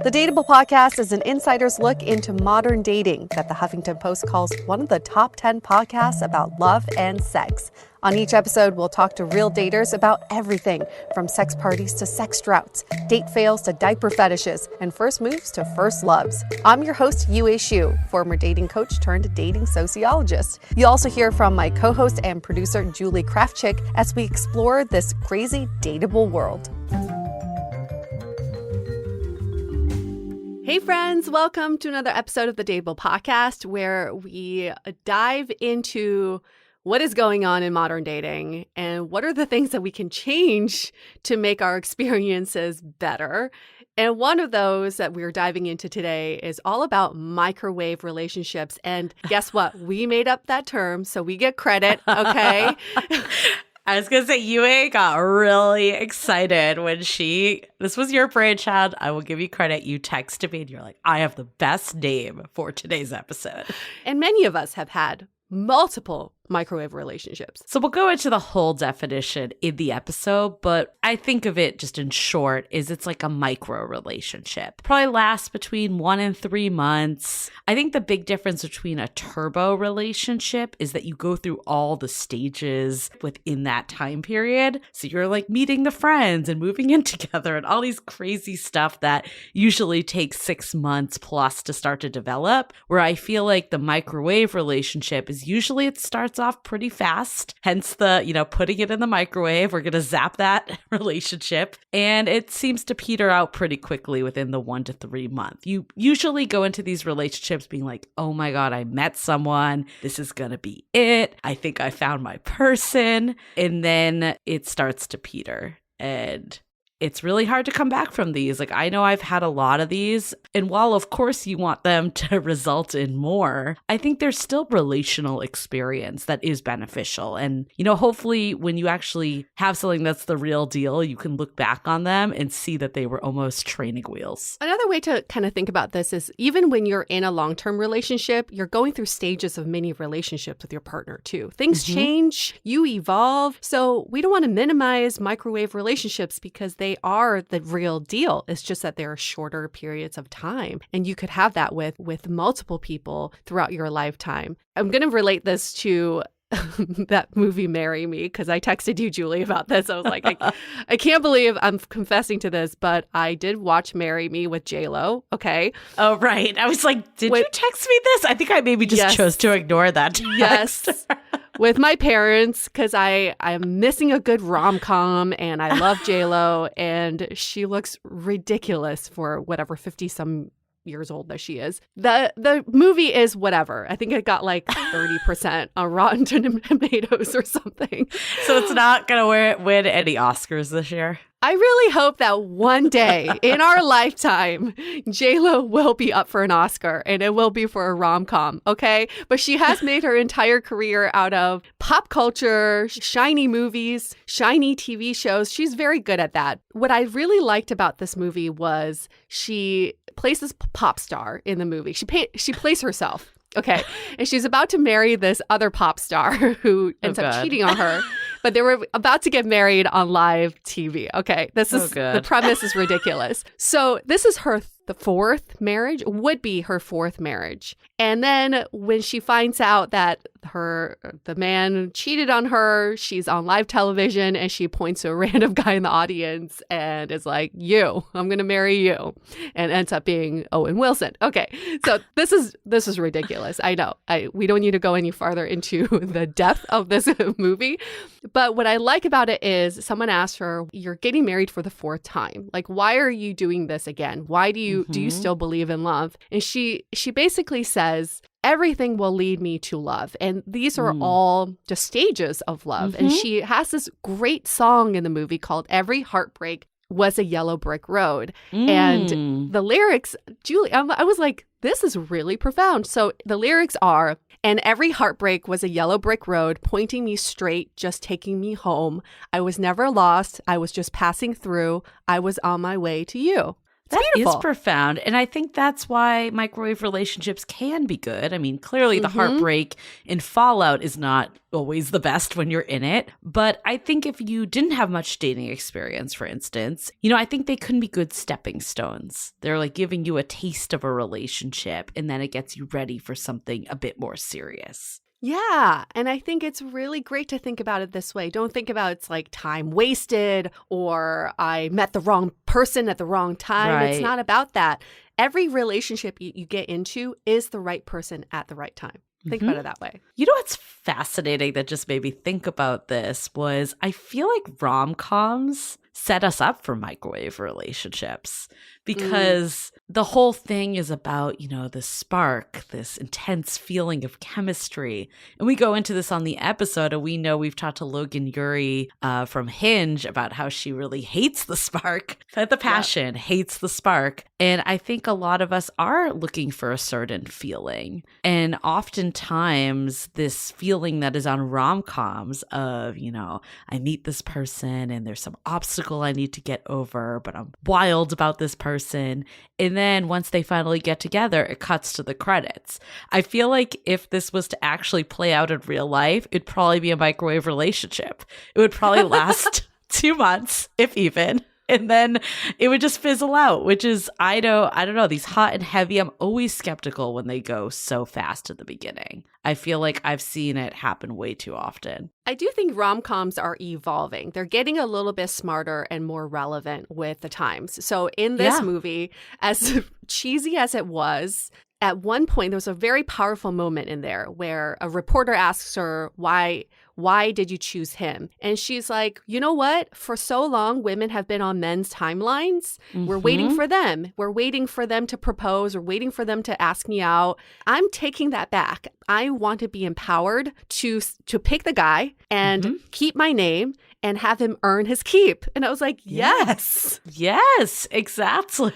The Dateable podcast is an insider's look into modern dating that the Huffington Post calls one of the top 10 podcasts about love and sex. On each episode, we'll talk to real daters about everything from sex parties to sex droughts, date fails to diaper fetishes, and first moves to first loves. I'm your host, Yue Xu, former dating coach turned dating sociologist. You'll also hear from my co-host and producer, Julie Krafchick, as we explore this crazy dateable world. Hey friends, welcome to another episode of the Dateable podcast where we dive into what is going on in modern dating and what are the things that we can change to make our experiences better. And one of those that we're diving into today is all about microwave relationships. And guess what? We made up that term, so we get credit, okay? I was going to say, Yue got really excited when this was your brainchild. I will give you credit. You texted me and you're like, I have the best name for today's episode. And many of us have had multiple microwave relationships. So we'll go into the whole definition in the episode, but I think of it just in short is it's like a micro relationship. Probably lasts between 1 and 3 months. I think the big difference between a turbo relationship is that you go through all the stages within that time period. So you're like meeting the friends and moving in together and all these crazy stuff that usually takes 6 months plus to start to develop, where I feel like the microwave relationship is usually it starts off pretty fast, hence the, putting it in the microwave. We're going to zap that relationship. And it seems to peter out pretty quickly within the 1 to 3 month. You usually go into these relationships being like, oh my God, I met someone. This is going to be it. I think I found my person. And then it starts to peter. And it's really hard to come back from these. Like, I know I've had a lot of these. And while, of course, you want them to result in more, I think there's still relational experience that is beneficial. And, hopefully when you actually have something that's the real deal, you can look back on them and see that they were almost training wheels. Another way to kind of think about this is even when you're in a long-term relationship, you're going through stages of many relationships with your partner too. Things change, you evolve. So we don't want to minimize microwave relationships because they are the real deal. It's just that there are shorter periods of time. And you could have that with multiple people throughout your lifetime. I'm going to relate this to that movie, Marry Me, because I texted you, Julie, about this. I was like, I can't believe I'm confessing to this, but I did watch Marry Me with J-Lo, okay? Oh, right. I was like, did you text me this? I think I maybe just chose to ignore that text. Yes. With my parents, because I'm missing a good rom-com and I love J-Lo and she looks ridiculous for whatever 50-some years old that she is. The movie is whatever. I think it got like 30% on Rotten Tomatoes or something. So it's not going to win any Oscars this year? I really hope that one day in our lifetime, J-Lo will be up for an Oscar and it will be for a rom-com, okay? But she has made her entire career out of pop culture, shiny movies, shiny TV shows. She's very good at that. What I really liked about this movie was she plays this pop star in the movie. She plays herself. Okay. And she's about to marry this other pop star who ends up cheating on her. But they were about to get married on live TV. Okay. The premise is ridiculous. So this is the fourth marriage, would be her fourth marriage. And then when she finds out that the man cheated on her, she's on live television and she points to a random guy in the audience and is like, I'm going to marry you. And ends up being Owen Wilson. Okay. So this is ridiculous. I know. We don't need to go any farther into the depth of this movie. But what I like about it is someone asked her, you're getting married for the fourth time. Like, why are you doing this again? Why do you still believe in love? And she basically says, everything will lead me to love. And these are all just stages of love. And she has this great song in the movie called Every Heartbreak Was a Yellow Brick Road. And the lyrics, Julie, I was like, this is really profound. So the lyrics are, and every heartbreak was a yellow brick road, pointing me straight, just taking me home. I was never lost. I was just passing through. I was on my way to you. That is beautiful. profound. And I think that's why microwave relationships can be good. I mean, clearly the heartbreak in Fallout is not always the best when you're in it. But I think if you didn't have much dating experience, for instance, I think they can be good stepping stones. They're like giving you a taste of a relationship, and then it gets you ready for something a bit more serious. Yeah. And I think it's really great to think about it this way. Don't think about it's like time wasted or I met the wrong person at the wrong time. Right. It's not about that. Every relationship you get into is the right person at the right time. Think about it that way. You know what's fascinating that just made me think about this was I feel like rom-coms set us up for microwave relationships because the whole thing is about, this spark, this intense feeling of chemistry. And we go into this on the episode, and we know we've talked to Logan Yuri from Hinge about how she really hates the spark, the passion, hates the spark. And I think a lot of us are looking for a certain feeling. And oftentimes this feeling that is on rom-coms of, I meet this person and there's some obstacle I need to get over, but I'm wild about this person. And then once they finally get together, it cuts to the credits. I feel like if this was to actually play out in real life, it'd probably be a microwave relationship. It would probably last 2 months, if even. And then it would just fizzle out, which is, I don't know, these hot and heavy, I'm always skeptical when they go so fast at the beginning. I feel like I've seen it happen way too often. I do think rom-coms are evolving. They're getting a little bit smarter and more relevant with the times. So in this movie, as cheesy as it was, at one point, there was a very powerful moment in there where a reporter asks her, why did you choose him? And she's like, you know what? For so long, women have been on men's timelines. We're waiting for them. We're waiting for them to propose. We're waiting for them to ask me out. I'm taking that back. I want to be empowered to pick the guy and keep my name and have him earn his keep. And I was like, yes. Yes, exactly.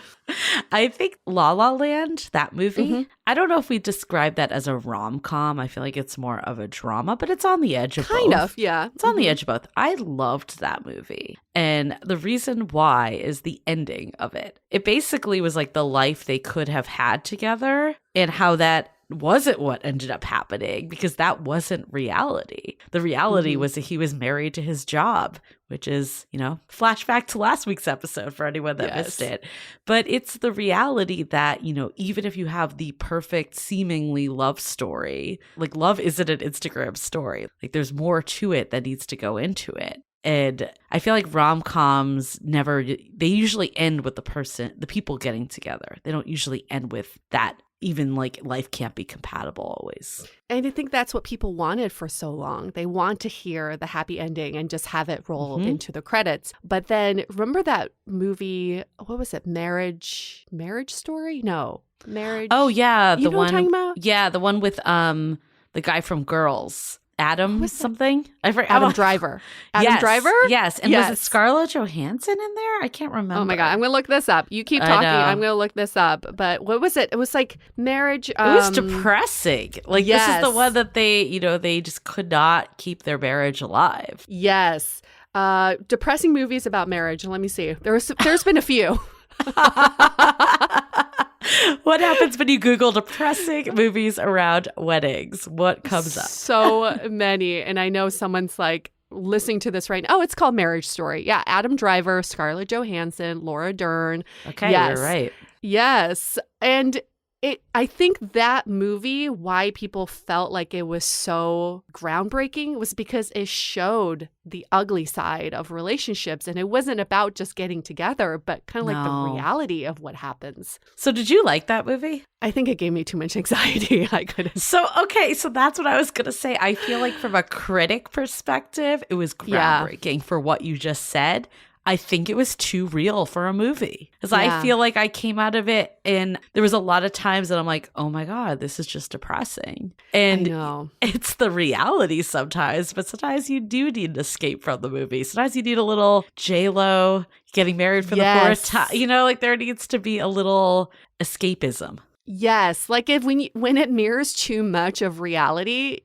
I think La La Land, that movie, I don't know if we describe that as a rom-com. I feel like it's more of a drama, but it's on the edge of both. Kind of, yeah. It's on the edge of both. I loved that movie. And the reason why is the ending of it. It basically was like the life they could have had together and how that wasn't what ended up happening because that wasn't reality. The reality was that he was married to his job, which is, flashback to last week's episode for anyone that missed it. But it's the reality that, even if you have the perfect seemingly love story, like love isn't an Instagram story. Like there's more to it that needs to go into it. And I feel like rom-coms they usually end with the people getting together. They don't usually end with that. Even like life can't be compatible always. And I think that's what people wanted for so long. They want to hear the happy ending and just have it roll into the credits. But then remember that movie, what was it? Marriage Story? No. Marriage. Oh yeah, you know what I'm talking about? Yeah, the one with the guy from Girls. Adam something? Adam Driver. Adam Driver? Yes. And was it Scarlett Johansson in there? I can't remember. Oh my God. I'm going to look this up. You keep talking. I'm going to look this up. But what was it? It was like marriage. It was depressing. Like this is the one that they just could not keep their marriage alive. Yes. Depressing movies about marriage. Let me see. There's been a few. What happens when you Google depressing movies around weddings? What comes up? So many. And I know someone's like listening to this right now. Oh, it's called Marriage Story. Yeah. Adam Driver, Scarlett Johansson, Laura Dern. Okay, you're right. Yes. And I think that movie, why people felt like it was so groundbreaking was because it showed the ugly side of relationships. And it wasn't about just getting together, but kind of like the reality of what happens. So did you like that movie? I think it gave me too much anxiety. I couldn't. So that's what I was going to say. I feel like from a critic perspective, it was groundbreaking for what you just said. I think it was too real for a movie because I feel like I came out of it and there was a lot of times that I'm like, oh my God, this is just depressing. And it's the reality sometimes, but sometimes you do need an escape from the movie. Sometimes you need a little J-Lo getting married for the fourth time. Like there needs to be a little escapism. Yes. Like when it mirrors too much of reality,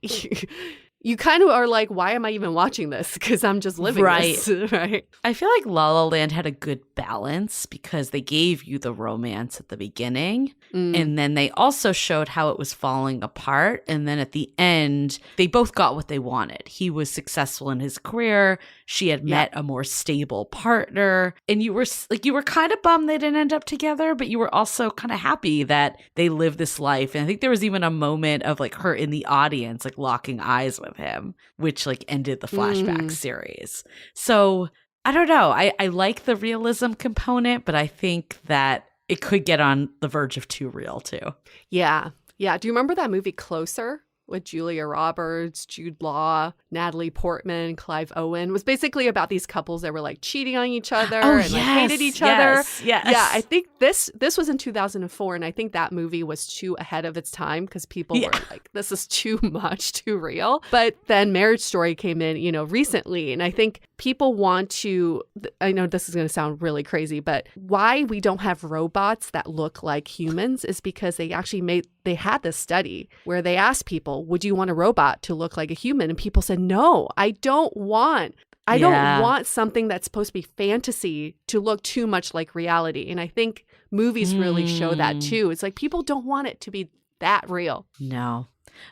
you kind of are like, why am I even watching this? Because I'm just living this, right? I feel like La La Land had a good balance because they gave you the romance at the beginning, and then they also showed how it was falling apart. And then at the end, they both got what they wanted. He was successful in his career. She had met a more stable partner, and you were kind of bummed they didn't end up together, but you were also kind of happy that they lived this life. And I think there was even a moment of like her in the audience, like locking eyes with him, which like ended the flashback series. So I don't know. I like the realism component, but I think that it could get on the verge of too real too. Yeah. Yeah. Do you remember that movie Closer? With Julia Roberts, Jude Law, Natalie Portman, Clive Owen. It was basically about these couples that were like cheating on each other and like hated each other. Yes. Yeah, I think this was in 2004, and I think that movie was too ahead of its time because people were like, this is too much, too real. But then Marriage Story came in, recently, and I think people want to, I know this is going to sound really crazy, but why we don't have robots that look like humans is because they had this study where they asked people, would you want a robot to look like a human? And people said, no, I don't want something that's supposed to be fantasy to look too much like reality. And I think movies really show that too. It's like people don't want it to be that real. No.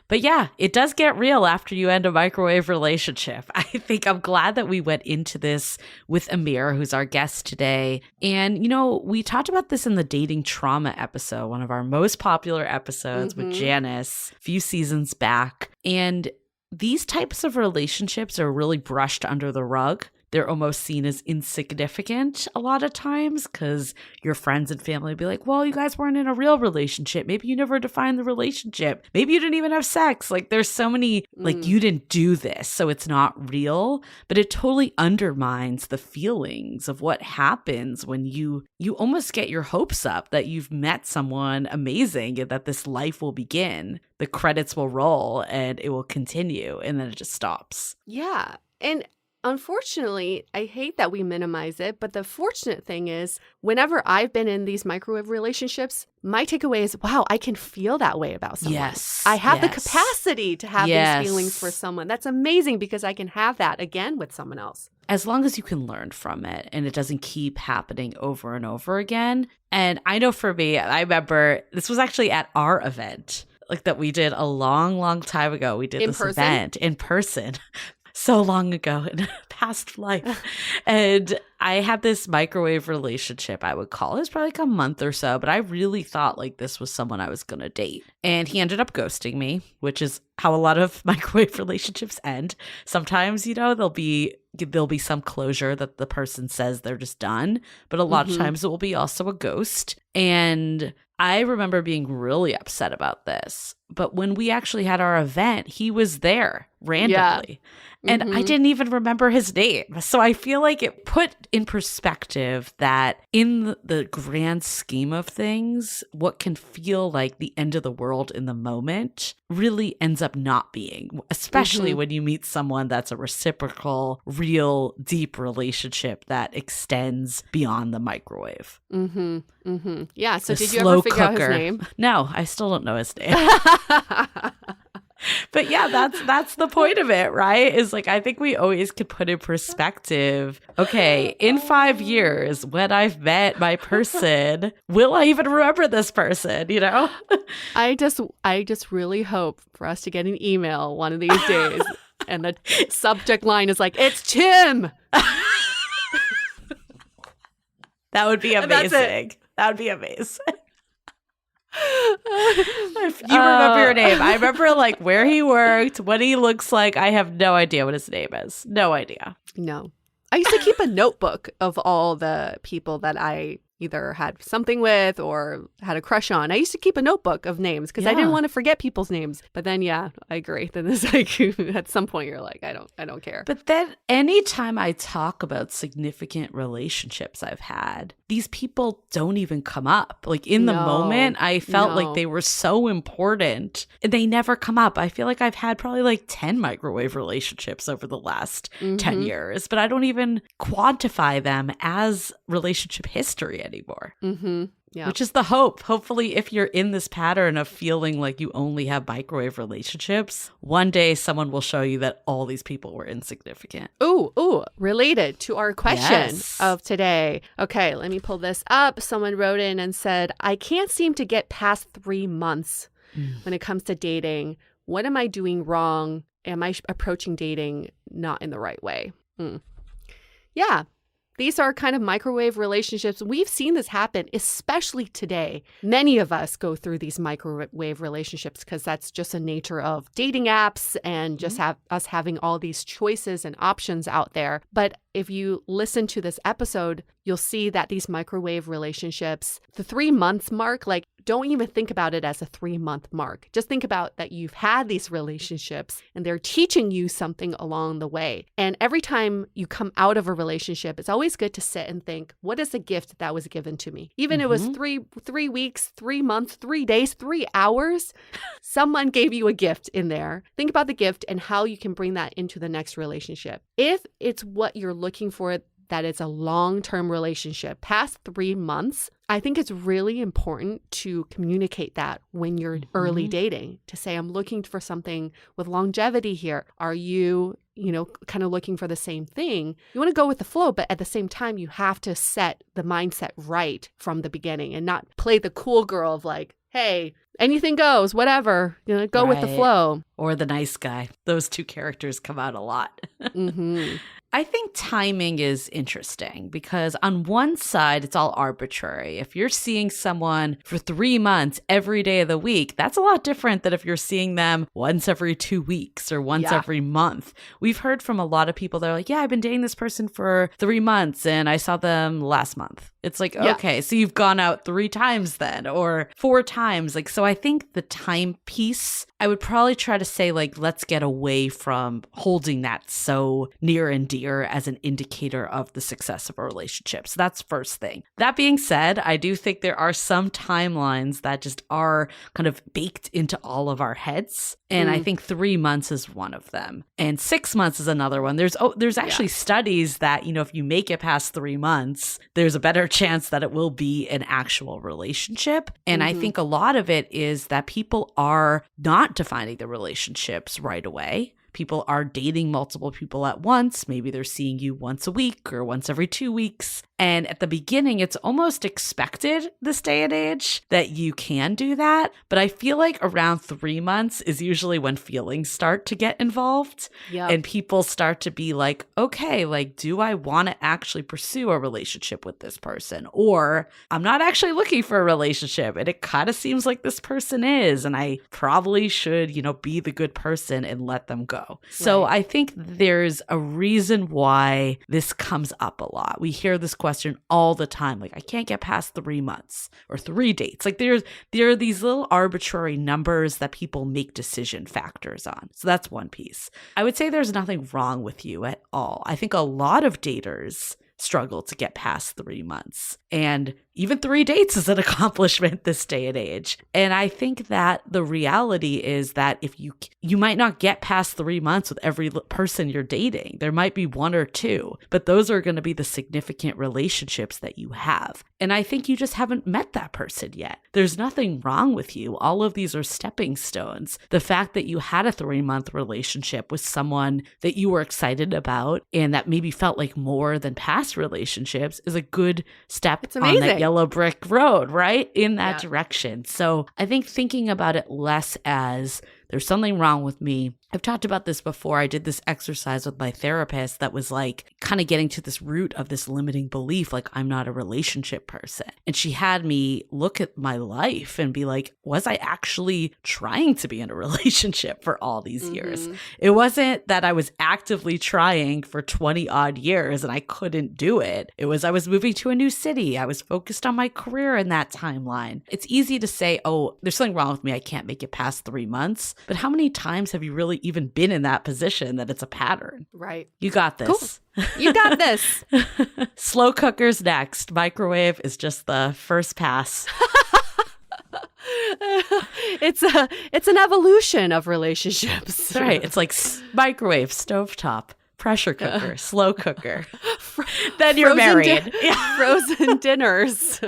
But yeah, it does get real after you end a microwave relationship. I think I'm glad that we went into this with Emir, who's our guest today. And, we talked about this in the dating trauma episode, one of our most popular episodes with Janice a few seasons back. And these types of relationships are really brushed under the rug. They're almost seen as insignificant a lot of times because your friends and family be like, well, you guys weren't in a real relationship. Maybe you never defined the relationship. Maybe you didn't even have sex. Like there's so many, like you didn't do this, so it's not real. But it totally undermines the feelings of what happens when you almost get your hopes up that you've met someone amazing and that this life will begin. The credits will roll and it will continue, and then it just stops. Yeah. And unfortunately, I hate that we minimize it, but the fortunate thing is whenever I've been in these microwave relationships, my takeaway is, wow, I can feel that way about someone. Yes. I have the capacity to have these feelings for someone. That's amazing because I can have that again with someone else. As long as you can learn from it and it doesn't keep happening over and over again. And I know for me, I remember this was actually at our event, like that we did a long, long time ago. We did this event in person. So long ago in a past life. And I had this microwave relationship, I would call it. It was probably like a month or so, but I really thought like this was someone I was going to date. And he ended up ghosting me, which is how a lot of microwave relationships end. Sometimes, there'll be some closure that the person says they're just done, but a lot of times it will be also a ghost. And I remember being really upset about this. But when we actually had our event, he was there randomly. And I didn't even remember his name. So I feel like it put in perspective that in the grand scheme of things, what can feel like the end of the world in the moment really ends up not being, especially when you meet someone that's a reciprocal, real, deep relationship that extends beyond the microwave. Yeah. So did you ever figure out his name? No, I still don't know his name. But yeah, that's the point of it, right? Is like, I think we always could put in perspective, okay, in 5 years, when I've met my person, will I even remember this person, I just really hope for us to get an email one of these days and the subject line is like, it's Tim. That would be amazing. That would be amazing. If you remember your name. I remember like where he worked, what he looks like. I have no idea what his name is. No idea. No. I used to keep a notebook of all the people that I either had something with or had a crush on. I used to keep a notebook of names because I didn't want to forget people's names. But then, I agree. Then it's like at some point you're like, I don't care. But then anytime I talk about significant relationships I've had, these people don't even come up. Like in the moment, I felt like they were so important and they never come up. I feel like I've had probably like 10 microwave relationships over the last 10 years, but I don't even quantify them as relationship history anymore. anymore. Mm-hmm. Yeah. Which is the hope. Hopefully, if you're in this pattern of feeling like you only have microwave relationships, one day someone will show you that all these people were insignificant. Ooh, related to our question Yes. of today. Okay, let me pull this up. Someone wrote in and said, I can't seem to get past 3 months when it comes to dating. What am I doing wrong? Am I approaching dating not in the right way? Yeah. These are kind of microwave relationships. We've seen this happen, especially today. Many of us go through these microwave relationships because that's just a nature of dating apps and just us having all these choices and options out there. But if you listen to this episode, you'll see that these microwave relationships, the 3 months mark, like don't even think about it as a 3-month mark. Just think about that you've had these relationships and they're teaching you something along the way. And every time you come out of a relationship, it's always good to sit and think, what is the gift that was given to me? Even if it was 3 weeks, 3 months, 3 days, 3 hours, someone gave you a gift in there. Think about the gift and how you can bring that into the next relationship. If it's what you're looking for, that it's a long-term relationship, past 3 months, I think it's really important to communicate that when you're early dating, to say, I'm looking for something with longevity here. Are you, kind of looking for the same thing? You want to go with the flow, but at the same time, you have to set the mindset right from the beginning and not play the cool girl of like, hey, anything goes, whatever, go with the flow. Or the nice guy. Those two characters come out a lot. I think timing is interesting because on one side, it's all arbitrary. If you're seeing someone for 3 months every day of the week, that's a lot different than if you're seeing them once every 2 weeks or once every month. We've heard from a lot of people that are like, yeah, I've been dating this person for 3 months and I saw them last month. It's like, okay, so you've gone out 3 times then or 4 times. Like, so I think the time piece, I would probably try to say like, let's get away from holding that so near and dear as an indicator of the success of a relationship. So that's first thing. That being said, I do think there are some timelines that just are kind of baked into all of our heads. And I think 3 months is one of them. And 6 months is another one. There's actually studies that, if you make it past 3 months, there's a better chance that it will be an actual relationship. And I think a lot of it is that people are not defining the relationships right away. People are dating multiple people at once. Maybe they're seeing you once a week or once every 2 weeks. And at the beginning, it's almost expected this day and age that you can do that. But I feel like around 3 months is usually when feelings start to get involved. And people start to be like, okay, like, do I want to actually pursue a relationship with this person? Or I'm not actually looking for a relationship and it kind of seems like this person is. And I probably should, be the good person and let them go. So I think there's a reason why this comes up a lot. We hear this question all the time, like, I can't get past 3 months or 3 dates. Like there are these little arbitrary numbers that people make decision factors on. So that's one piece. I would say there's nothing wrong with you at all. I think a lot of daters struggle to get past 3 months. And even 3 dates is an accomplishment this day and age. And I think that the reality is that if you might not get past 3 months with every person you're dating, there might be 1 or 2, but those are going to be the significant relationships that you have. And I think you just haven't met that person yet. There's nothing wrong with you. All of these are stepping stones. The fact that you had a 3-month relationship with someone that you were excited about and that maybe felt like more than past relationships is a good step on that yellow brick road, right? In that direction. So I think thinking about it less as there's something wrong with me. I've talked about this before. I did this exercise with my therapist that was like kind of getting to this root of this limiting belief, like I'm not a relationship person. And she had me look at my life and be like, was I actually trying to be in a relationship for all these years? It wasn't that I was actively trying for 20 odd years and I couldn't do it. It was I was moving to a new city. I was focused on my career in that timeline. It's easy to say, oh, there's something wrong with me. I can't make it past 3 months. But how many times have you really even been in that position that it's a pattern? Right. You got this. Cool. You got this. Slow cooker's next. Microwave is just the first pass. It's an evolution of relationships. Right. It's like microwave, stovetop. pressure cooker, slow cooker. Then you're married. Frozen dinners.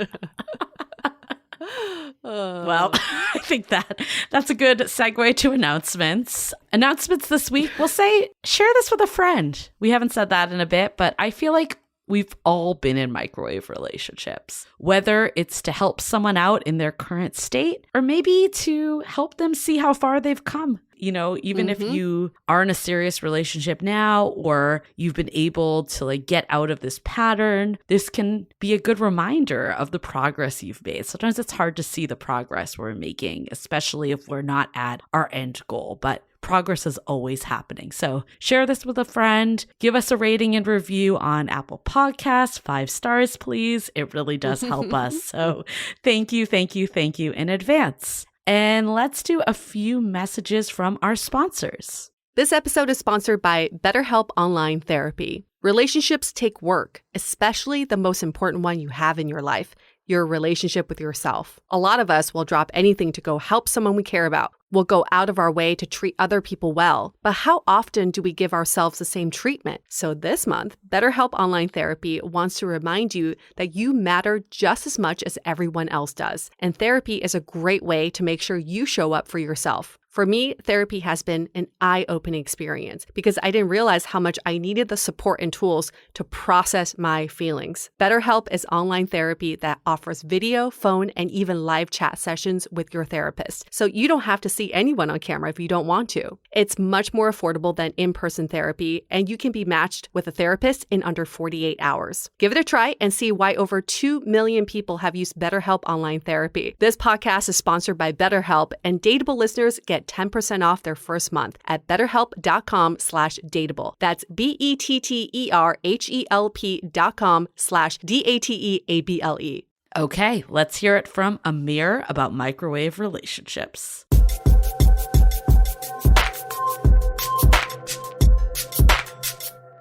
Well, I think that's a good segue to announcements. Announcements this week, we'll say, share this with a friend. We haven't said that in a bit, but I feel like we've all been in microwave relationships, whether it's to help someone out in their current state or maybe to help them see how far they've come. You know, even if you are in a serious relationship now or you've been able to like get out of this pattern, this can be a good reminder of the progress you've made. Sometimes it's hard to see the progress we're making, especially if we're not at our end goal, but progress is always happening. So share this with a friend, give us a rating and review on Apple Podcasts, 5 stars, please. It really does help us. So thank you in advance. And let's do a few messages from our sponsors. This episode is sponsored by BetterHelp Online Therapy. Relationships take work, especially the most important one you have in your life, your relationship with yourself. A lot of us will drop anything to go help someone we care about. We'll go out of our way to treat other people well. But how often do we give ourselves the same treatment? So this month, BetterHelp Online Therapy wants to remind you that you matter just as much as everyone else does. And therapy is a great way to make sure you show up for yourself. For me, therapy has been an eye-opening experience because I didn't realize how much I needed the support and tools to process my feelings. BetterHelp is online therapy that offers video, phone, and even live chat sessions with your therapist. So you don't have to see anyone on camera if you don't want to. It's much more affordable than in-person therapy, and you can be matched with a therapist in under 48 hours. Give it a try and see why over 2 million people have used BetterHelp Online Therapy. This podcast is sponsored by BetterHelp, and Dateable listeners get 10% off their first month at betterhelp.com/dateable. That's BetterHelp.com/DATEABLE. Okay, let's hear it from Emir about microwave relationships.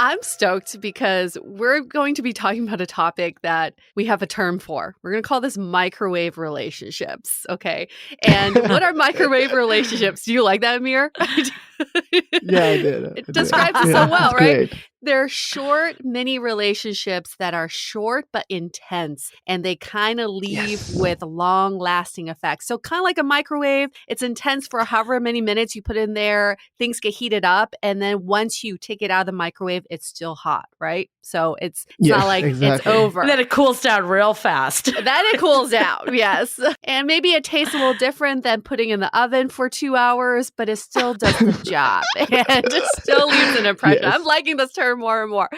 I'm stoked because we're going to be talking about a topic that we have a term for. We're going to call this microwave relationships, okay? And what are microwave relationships? Do you like that, Emir? Yeah, I did. It describes it so well, right? Great. They're short mini relationships that are short but intense, and they kind of leave with long-lasting effects. So kind of like a microwave, it's intense for however many minutes you put in there, things get heated up, and then once you take it out of the microwave, it's still hot, right? So it's not like it's over. And then it cools down real fast. Then it cools down, yes. And maybe it tastes a little different than putting in the oven for 2 hours, but it still does the job and it still leaves an impression. Yes. I'm liking this term more and more.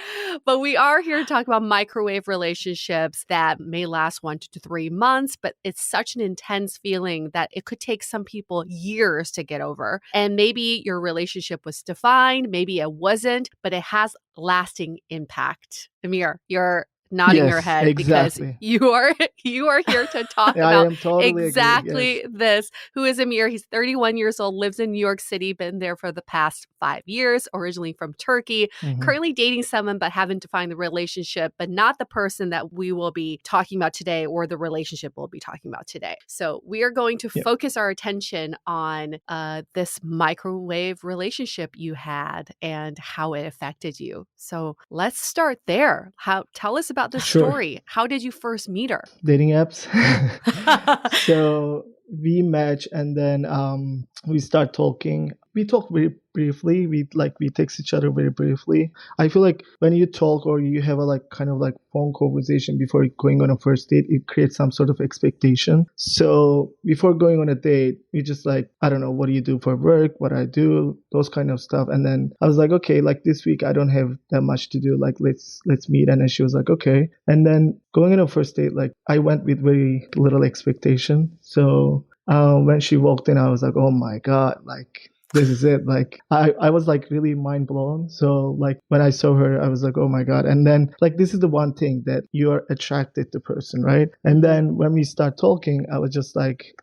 But we are here to talk about microwave relationships that may last 1 to 3 months, but it's such an intense feeling that it could take some people years to get over. And maybe your relationship was defined, maybe it wasn't, but it has lasting impact. Emir, you're nodding your head because you are here to talk about exactly this. Who is Emir? He's 31 years old, lives in New York City, been there for the past 5 years, originally from Turkey, currently dating someone but haven't defined the relationship, but not the person that we will be talking about today or the relationship we'll be talking about today. So we are going to focus our attention on this microwave relationship you had and how it affected you. So let's start there. Tell us about the story. How did you first meet her? Dating apps. So we match and then we start talking. We talk very briefly. We text each other very briefly. I feel like when you talk or you have a kind of phone conversation before going on a first date, it creates some sort of expectation. So before going on a date, we just I don't know, what do you do for work? What I do, those kind of stuff. And then I was like, okay, this week I don't have that much to do. Let's meet. And then she was like, okay. And then going on a first date, I went with very little expectation. So when she walked in, I was like, oh my God, this is it. I was really mind blown. So when I saw her, I was like, oh my God. And then this is the one thing that you're attracted to person, right? And then when we start talking, I was just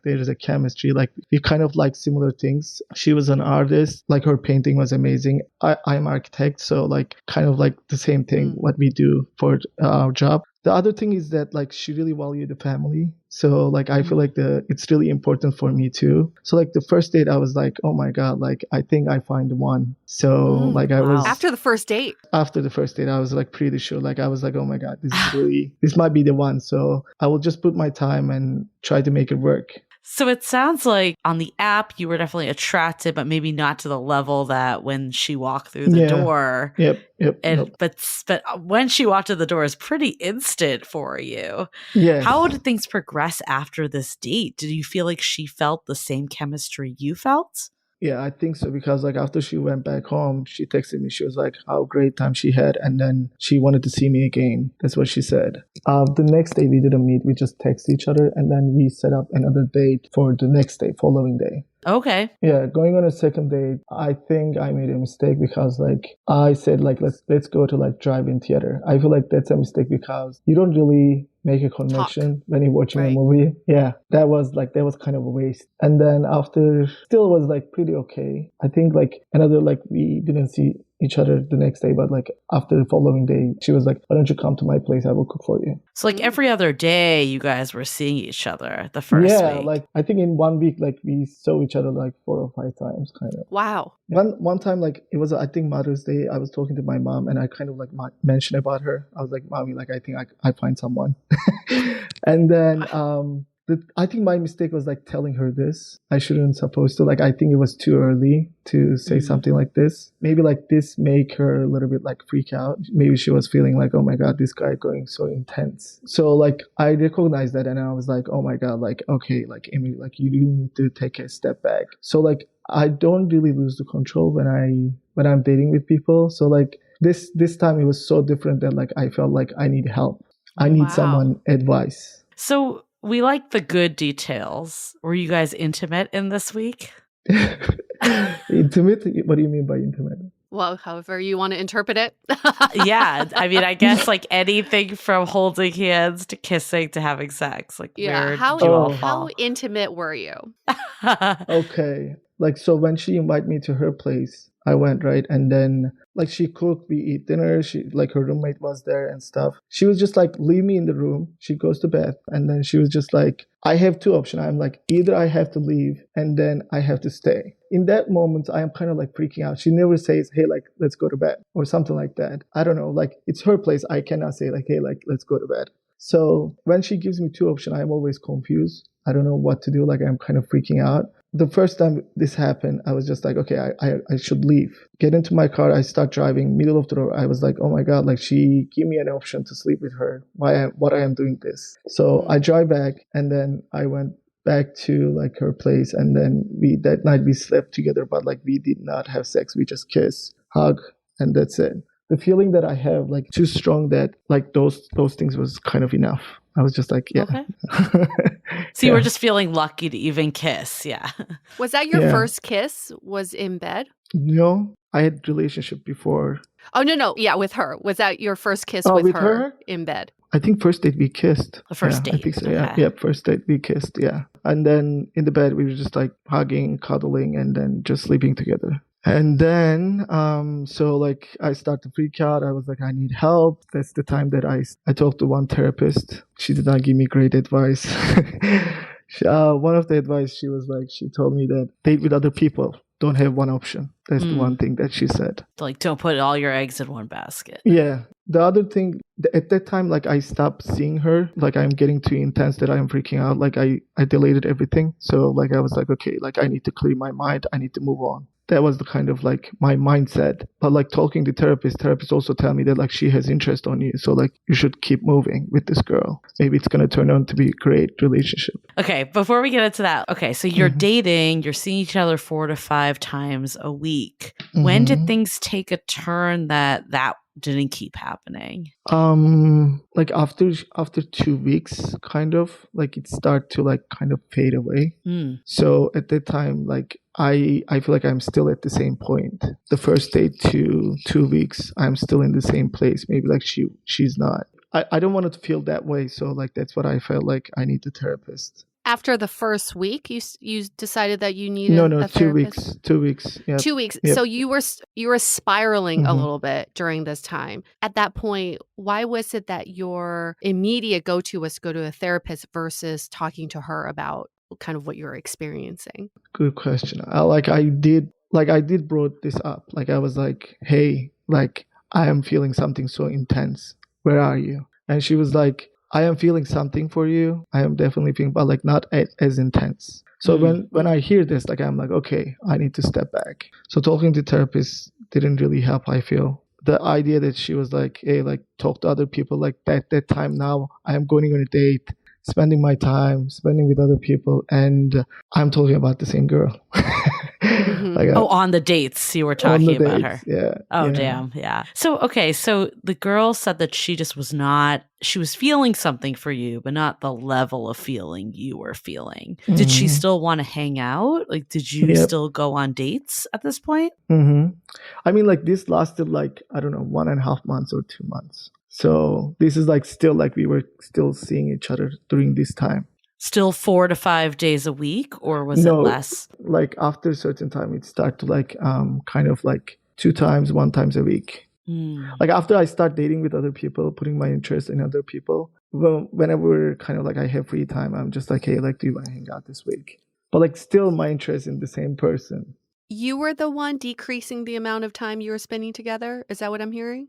there's a chemistry. We kind of like similar things. She was an artist. Her painting was amazing. I'm architect. So kind of the same thing, what we do for our job. The other thing is that she really valued the family. So like I feel like it's really important for me too. So like the first date I was like, oh my God, like I think I find the one. So like I was After the first date. after the first date, I was like pretty sure. Like I was like, oh my God, this might be the one. So I will just put my time and try to make it work. So it sounds like on the app you were definitely attracted, but maybe not to the level that when she walked through the door. But when she walked through the door, is pretty instant for you. Yes. How did things progress after this date? Did you feel like she felt the same chemistry you felt? Yeah, I think so, because like after she went back home, she texted me. She was like, how great time she had, and then she wanted to see me again. That's what she said. The next day we didn't meet. We just texted each other, and then we set up another date for the next day, following day. Okay. Yeah, going on a second date, I think I made a mistake because like I said like let's go to like drive-in theater. I feel like that's a mistake because you don't really make a connection when you're watching a movie. Yeah, that was kind of a waste. And then after, still was like pretty okay. I think like another, like we didn't see each other the next day, but like after the following day, she was like, why don't you come to my place? I will cook for you. So like every other day you guys were seeing each other the first week. Like I think in 1 week, like we saw each other like 4 or 5 times kind of. Wow. One time, like it was, I think Mother's Day, I was talking to my mom and I kind of like mentioned about her. I was like, Mommy, like I think I find someone. And then I think my mistake was like telling her this. I shouldn't supposed to. Like I think it was too early to say something like this. Maybe like this make her a little bit like freak out. Maybe she was feeling like, oh my God, this guy going so intense. So like I recognized that and I was like, oh my God, like okay, like Emir, like you really need to take a step back. So like I don't really lose the control when I'm dating with people. So like this time it was so different that like I felt like I need help. I need someone advice. So we like the good details. Were you guys intimate in this week? Intimate? What do you mean by intimate? Well, however you want to interpret it. Yeah. I mean, I guess like anything from holding hands to kissing to having sex. Like where did you all fall? How intimate were you? Okay. Like, so when she invited me to her place, I went, right? And then, like, she cooked, we eat dinner. She, like, her roommate was there and stuff. She was just like, leave me in the room. She goes to bed. And then she was just like, I have 2 options. I'm like, either I have to leave and then I have to stay. In that moment, I am kind of like freaking out. She never says, hey, like, let's go to bed or something like that. I don't know. Like, it's her place. I cannot say like, hey, like, let's go to bed. So when she gives me 2 options, I'm always confused. I don't know what to do. Like, I'm kind of freaking out. The first time this happened, I was just like, okay, I should leave. Get into my car. I start driving. Middle of the road, I was like, oh my God, like she gave me an option to sleep with her. What I am doing this. So I drive back and then I went back to like her place. And then that night we slept together, but like we did not have sex. We just kiss, hug, and that's it. The feeling that I have like too strong that like those things was kind of enough. I was just like, yeah. Okay. So you were just feeling lucky to even kiss. Yeah. Was that your first kiss? Was in bed? No, I had relationship before. Oh, no. Yeah, with her. Was that your first kiss with her in bed? I think first date we kissed. The first date. I think so. Okay. Yeah. First date we kissed. Yeah. And then in the bed we were just like hugging, cuddling, and then just sleeping together. And then, so like I started to freak out. I was like, I need help. That's the time that I talked to one therapist. She did not give me great advice. One of the advice she told me that date with other people. Don't have one option. That's the one thing that she said. Like, don't put all your eggs in one basket. Yeah. The other thing, at that time, like I stopped seeing her. Like I'm getting too intense that I'm freaking out. Like I deleted everything. So like I was like, okay, like I need to clear my mind. I need to move on. That was the kind of like my mindset. But like talking to therapists also tell me that like she has interest on you. So like you should keep moving with this girl. Maybe it's going to turn out to be a great relationship. Okay. Before we get into that. Okay. So you're dating, you're seeing each other 4 to 5 times a week. When did things take a turn that didn't keep happening? Like after 2 weeks, kind of like it started to like kind of fade away. So at that time, like I feel like I'm still at the same point. The first day to 2 weeks, I'm still in the same place. Maybe like she's not. I don't want it to feel that way. So like that's what I felt like I need a therapist. After the first week, you decided that you needed No, a 2 therapist? weeks. 2 weeks. Yep. 2 weeks. Yep. So you were spiraling a Mhm. little bit during this time. At that point, why was it that your immediate go-to was to go to a therapist versus talking to her about kind of what you're experiencing? Good question. I did brought this up. Like I was like, hey, like I am feeling something so intense. Where are you? And she was like, I am feeling something for you. I am definitely feeling, but like not as intense. So when I hear this, like I'm like, okay, I need to step back. So talking to therapists didn't really help. I feel the idea that she was like, hey, like talk to other people. Like that time now, I am going on a date, spending my time, spending with other people, and I'm talking about the same girl. Mhm. Like on the dates you were on the talking about her. dates, yeah. Oh, yeah. damn. Yeah. So, okay. So the girl said that she just was not, she was feeling something for you, but not the level of feeling you were feeling. Did she Mhm. still want to hang out? Like, did you Yep. still go on dates at this point? I mean, like this lasted like, I don't know, 1.5 months or 2 months. So this is like still like we were still seeing each other during this time. Still 4 to 5 days a week, or was it No, less? like after a certain time, it started to like kind of like 1 times a week. Like after I start dating with other people, putting my interest in other people, well, whenever kind of like I have free time, I'm just like, hey, like, do you want to hang out this week? But like still my interest in the same person. You were the one decreasing the amount of time you were spending together? Is that what I'm hearing?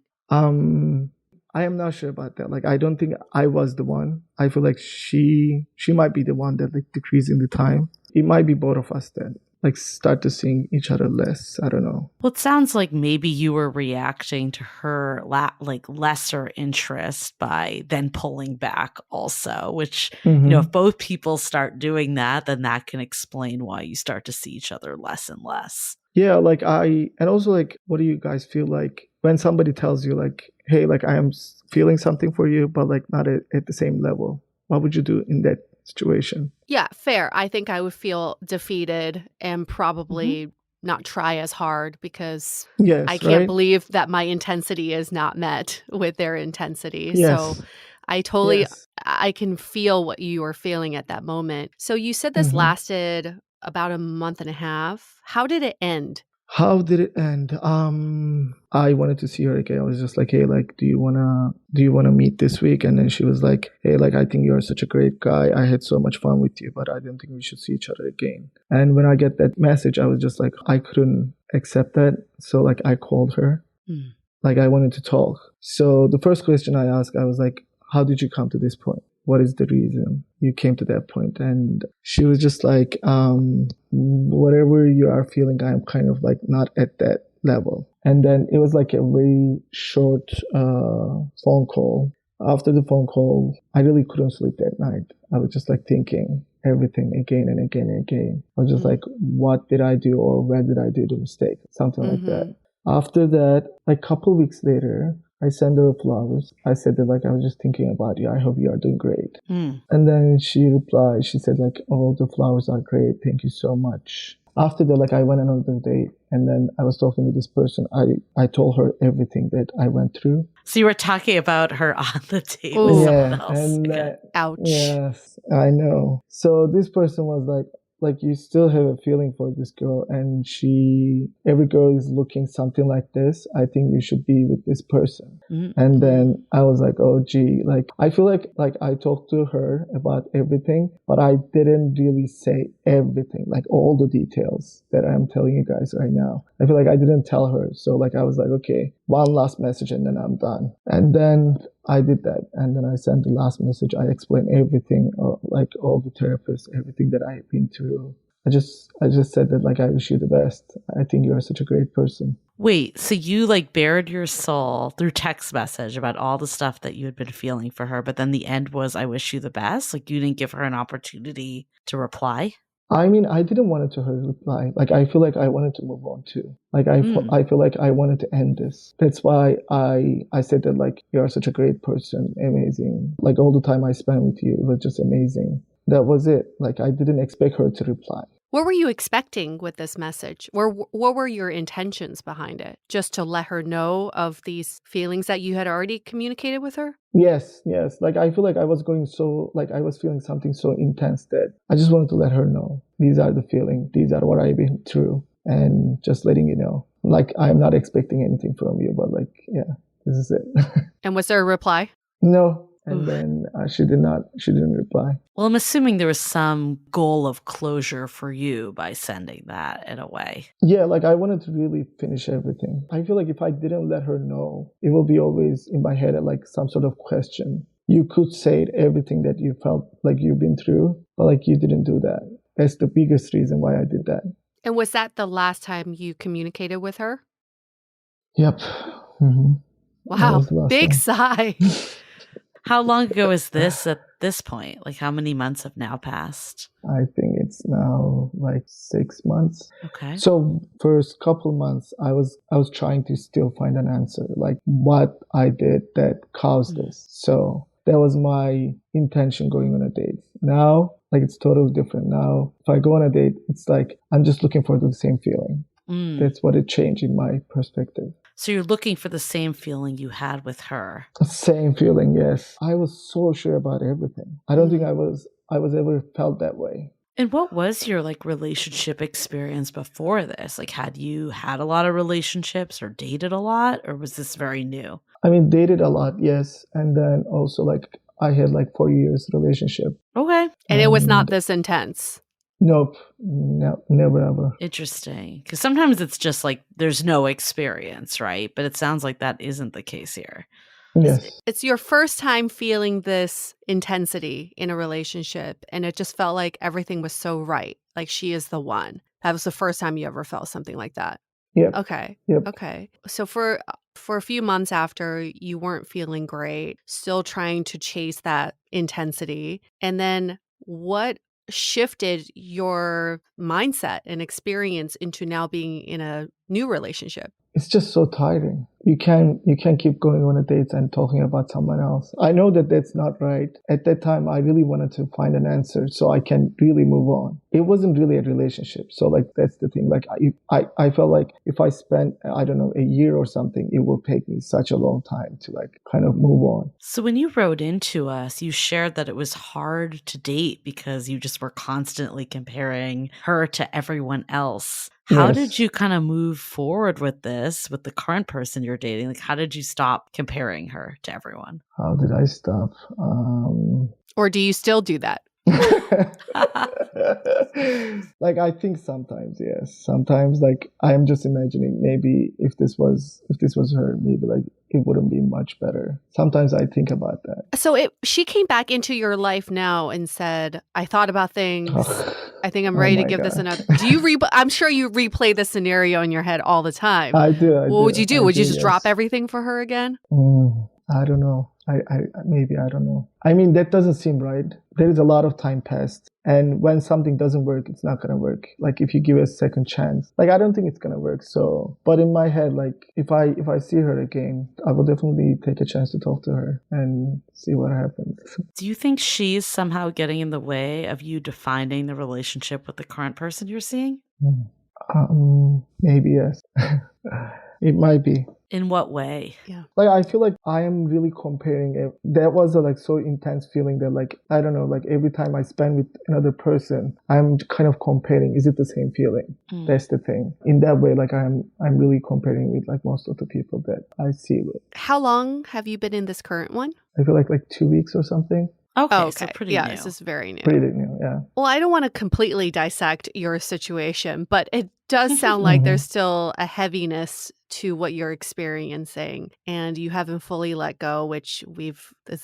I am not sure about that. Like I don't think I was the one. I feel like she might be the one that like decreasing the time. It might be both of us then. Like start to seeing each other less. I don't know. Well, it sounds like maybe you were reacting to her like lesser interest by then pulling back also, which, you know, if both people start doing that, then that can explain why you start to see each other less and less. Yeah, like and also like, what do you guys feel like when somebody tells you like, hey, like I am feeling something for you, but like not at the same level? What would you do in that situation? Yeah, fair. I think I would feel defeated and probably not try as hard because Yes, I can't right? believe that my intensity is not met with their intensity. Yes. So I totally, Yes. I can feel what you were feeling at that moment. So you said this lasted about a month and a half. How did it end? How did it end? I wanted to see her again. I was just like, hey, like, do you wanna meet this week? And then she was like, hey, like, I think you're such a great guy. I had so much fun with you, but I don't think we should see each other again. And when I get that message, I was just like, I couldn't accept that. So like I called her. Like I wanted to talk. So the first question I asked, I was like, how did you come to this point? What is the reason you came to that point? And she was just like, whatever you are feeling, I'm kind of like not at that level. And then it was like a very short phone call. After the phone call, I really couldn't sleep that night. I was just like thinking everything again and again and again. I was just like, what did I do, or where did I do the mistake? Something like that. After that, like a couple weeks later, I sent her flowers. I said that like I was just thinking about you. I hope you are doing great. And then she replied. She said like, "Oh, the flowers are great. Thank you so much." After that, like I went on another date, and then I was talking to this person. I told her everything that I went through. So you were talking about her on the date with someone else. And Okay. Ouch. yes, I know. So this person was like you still have a feeling for this girl, and every girl is looking something like this. I think you should be with this person. And then I was like, oh gee, like I feel like I talked to her about everything, but I didn't really say everything, like all the details that I'm telling you guys right now. I feel like I didn't tell her. So like I was like, okay, one last message and then I'm done. And then I did that, and then I sent the last message. I explained everything, like all the therapists, everything that I've been through. I just said that like I wish you the best. I think you're such a great person. Wait, so you like bared your soul through text message about all the stuff that you had been feeling for her, but then the end was, I wish you the best? Like you didn't give her an opportunity to reply? I mean, I didn't want her to reply. Like, I feel like I wanted to move on too. Like, I feel like I wanted to end this. That's why I said that, like, you're such a great person, amazing. Like, all the time I spent with you, it was just amazing. That was it. Like, I didn't expect her to reply. What were you expecting with this message? Or what were your intentions behind it? Just to let her know of these feelings that you had already communicated with her? Yes. Like, I feel like I was feeling something so intense that I just wanted to let her know. These are the feelings. These are what I've been through. And just letting you know. Like, I'm not expecting anything from you, but like, yeah, this is it. And was there a reply? No. And Oof. then she didn't reply. Well, I'm assuming there was some goal of closure for you by sending that in a way. Yeah, like, I wanted to really finish everything. I feel like if I didn't let her know, it will be always in my head like some sort of question. You could say everything that you felt like you've been through, but like you didn't do that. That's the biggest reason why I did that. And was that the last time you communicated with her? Yep. Mm-hmm. Wow, big sigh. How long ago is this at this point? Like, how many months have now passed? I think it's now like 6 months. Okay. So first couple months, I was trying to still find an answer, like what I did that caused this. So that was my intention going on a date. Now, like, it's totally different. Now, if I go on a date, it's like I'm just looking for the same feeling. That's what it changed in my perspective. So you're looking for the same feeling you had with her. Same feeling, yes. I was so sure about everything. I don't think I was ever felt that way. And what was your like relationship experience before this? Like, had you had a lot of relationships or dated a lot, or was this very new? I mean, dated a lot, yes. And then also, like, I had like 4 years relationship. Okay. And it was not this intense. Nope. No, never ever. Interesting. Because sometimes it's just like there's no experience, right? But it sounds like that isn't the case here. Yes. It's your first time feeling this intensity in a relationship, and it just felt like everything was so right. Like, she is the one. That was the first time you ever felt something like that. Yep. Okay. Yep. Okay. So for a few months after, you weren't feeling great, still trying to chase that intensity. And then what shifted your mindset and experience into now being in a new relationship? It's just so tiring. You can't keep going on a date and talking about someone else. I know that that's not right. At that time, I really wanted to find an answer so I can really move on. It wasn't really a relationship. So like, that's the thing. Like, I felt like if I spent, I don't know, a year or something, it will take me such a long time to like kind of move on. So when you wrote into us, you shared that it was hard to date because you just were constantly comparing her to everyone else. How did you kind of move forward with this, with the current person you're dating? Like, how did you stop comparing her to everyone? How did I stop? Or do you still do that? Like, I think sometimes, yes. Sometimes, like, I'm just imagining maybe if this was her, maybe like it wouldn't be much better. Sometimes I think about that. So she came back into your life now and said, I thought about things. I think I'm ready to give this another. Do you I'm sure you replay the scenario in your head all the time. I do. What would you do? Would you just drop everything for her again? I don't know. I don't know. I mean, that doesn't seem right. There is a lot of time passed. And when something doesn't work, it's not going to work. Like, if you give it a second chance, like, I don't think it's going to work. So, but in my head, like, if I see her again, I will definitely take a chance to talk to her and see what happens. Do you think she's somehow getting in the way of you defining the relationship with the current person you're seeing? Maybe, yes. It might be. In what way? Yeah. Like, I feel like I am really comparing it. That was a like so intense feeling that, like, I don't know, like every time I spend with another person, I'm kind of comparing. Is it the same feeling? That's the thing. In that way, like, I'm really comparing with like most of the people that I see with. How long have you been in this current one? I feel like 2 weeks or something. Okay, so pretty new. This is very new. Pretty new, yeah. Well, I don't want to completely dissect your situation, but it does sound like there's still a heaviness to what you're experiencing, and you haven't fully let go, which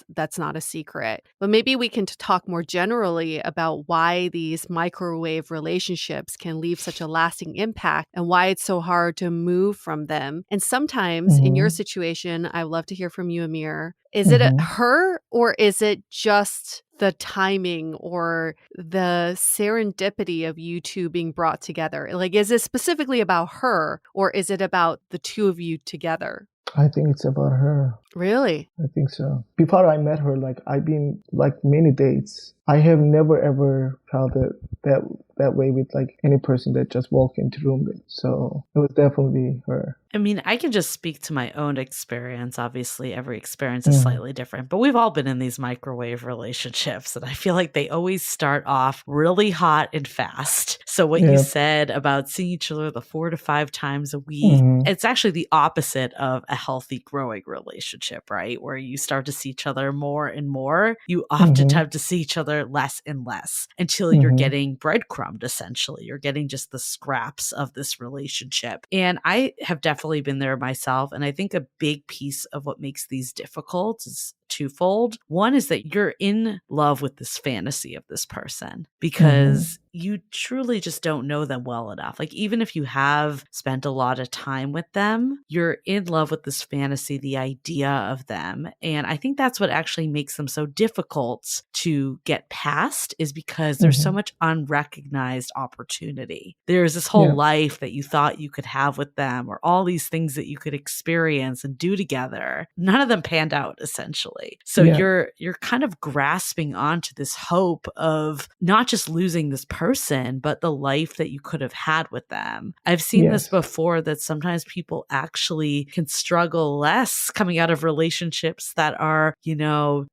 that's not a secret. But maybe we can talk more generally about why these microwave relationships can leave such a lasting impact and why it's so hard to move from them. And sometimes in your situation, I would love to hear from you, Emir. Is it her, or is it just the timing or the serendipity of you two being brought together? Like, is it specifically about her, or is it about the two of you together? I think it's about her. Really? I think so. Before I met her, like, I've been like many dates. I have never ever felt that that way with like any person that just walk into the room with. So it was definitely her. I mean, I can just speak to my own experience. Obviously, every experience is slightly different, but we've all been in these microwave relationships, and I feel like they always start off really hot and fast. So what you said about seeing each other the 4 to 5 times a week, it's actually the opposite of a healthy growing relationship, right? Where you start to see each other more and more. You often have to see each other less and less until you're getting breadcrumbed, essentially. You're getting just the scraps of this relationship. And I have definitely been there myself. And I think a big piece of what makes these difficult is twofold. One is that you're in love with this fantasy of this person because you truly just don't know them well enough. Like, even if you have spent a lot of time with them, you're in love with this fantasy, the idea of them. And I think that's what actually makes them so difficult to get past, is because there's so much unrecognized opportunity. There's this whole life that you thought you could have with them, or all these things that you could experience and do together. None of them panned out, essentially. So you're kind of grasping onto this hope of not just losing this person, but the life that you could have had with them. I've seen this before, that sometimes people actually can struggle less coming out of relationships that are,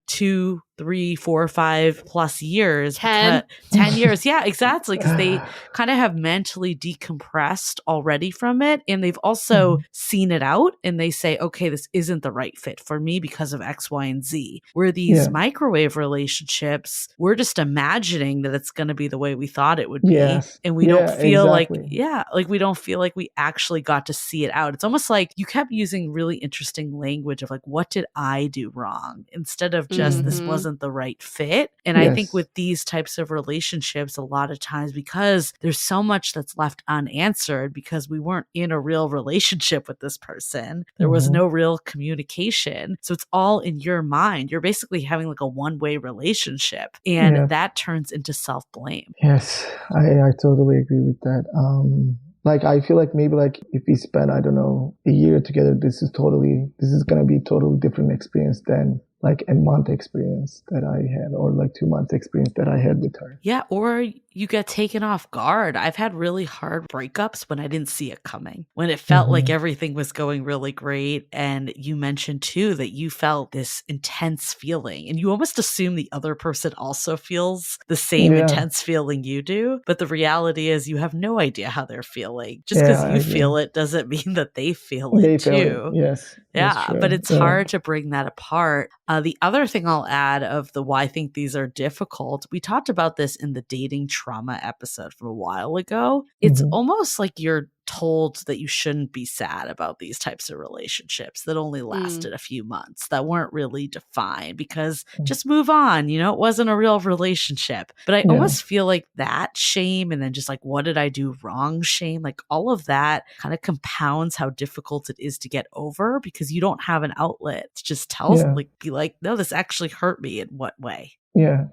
2, 3, 4, 5 plus years. 10 years. Yeah, exactly. Because they kind of have mentally decompressed already from it. And they've also seen it out, and they say, okay, this isn't the right fit for me because of X, Y, and Z. Where these microwave relationships, we're just imagining that it's going to be the way we thought it would be. And we don't feel like we don't feel like we actually got to see it out. It's almost like you kept using really interesting language of like, what did I do wrong? Instead of just this wasn't the right fit. And I think with these types of relationships, a lot of times, because there's so much that's left unanswered, because we weren't in a real relationship with this person, there was no real communication. So it's all in your mind. You're basically having like a one-way relationship, and that turns into self-blame. Yes, I totally agree with that. Like, I feel like maybe like if we spend, I don't know, a year together, this is going to be a totally different experience than like a month experience that I had, or like 2 months experience that I had with her. Yeah, or you get taken off guard. I've had really hard breakups when I didn't see it coming, when it felt like everything was going really great. And you mentioned too that you felt this intense feeling, and you almost assume the other person also feels the same intense feeling you do. But the reality is you have no idea how they're feeling. Just because you feel it doesn't mean that they feel it too. Yes. Yeah, but it's hard to bring that apart. The other thing I'll add of the why I think these are difficult, we talked about this in the dating trauma episode from a while ago. It's almost like you're told that you shouldn't be sad about these types of relationships that only lasted a few months, that weren't really defined, because just move on, it wasn't a real relationship. But I almost feel like that shame, and then just like, what did I do wrong shame, like all of that kind of compounds how difficult it is to get over, because you don't have an outlet to just be like, no, this actually hurt me. In what way? Yeah.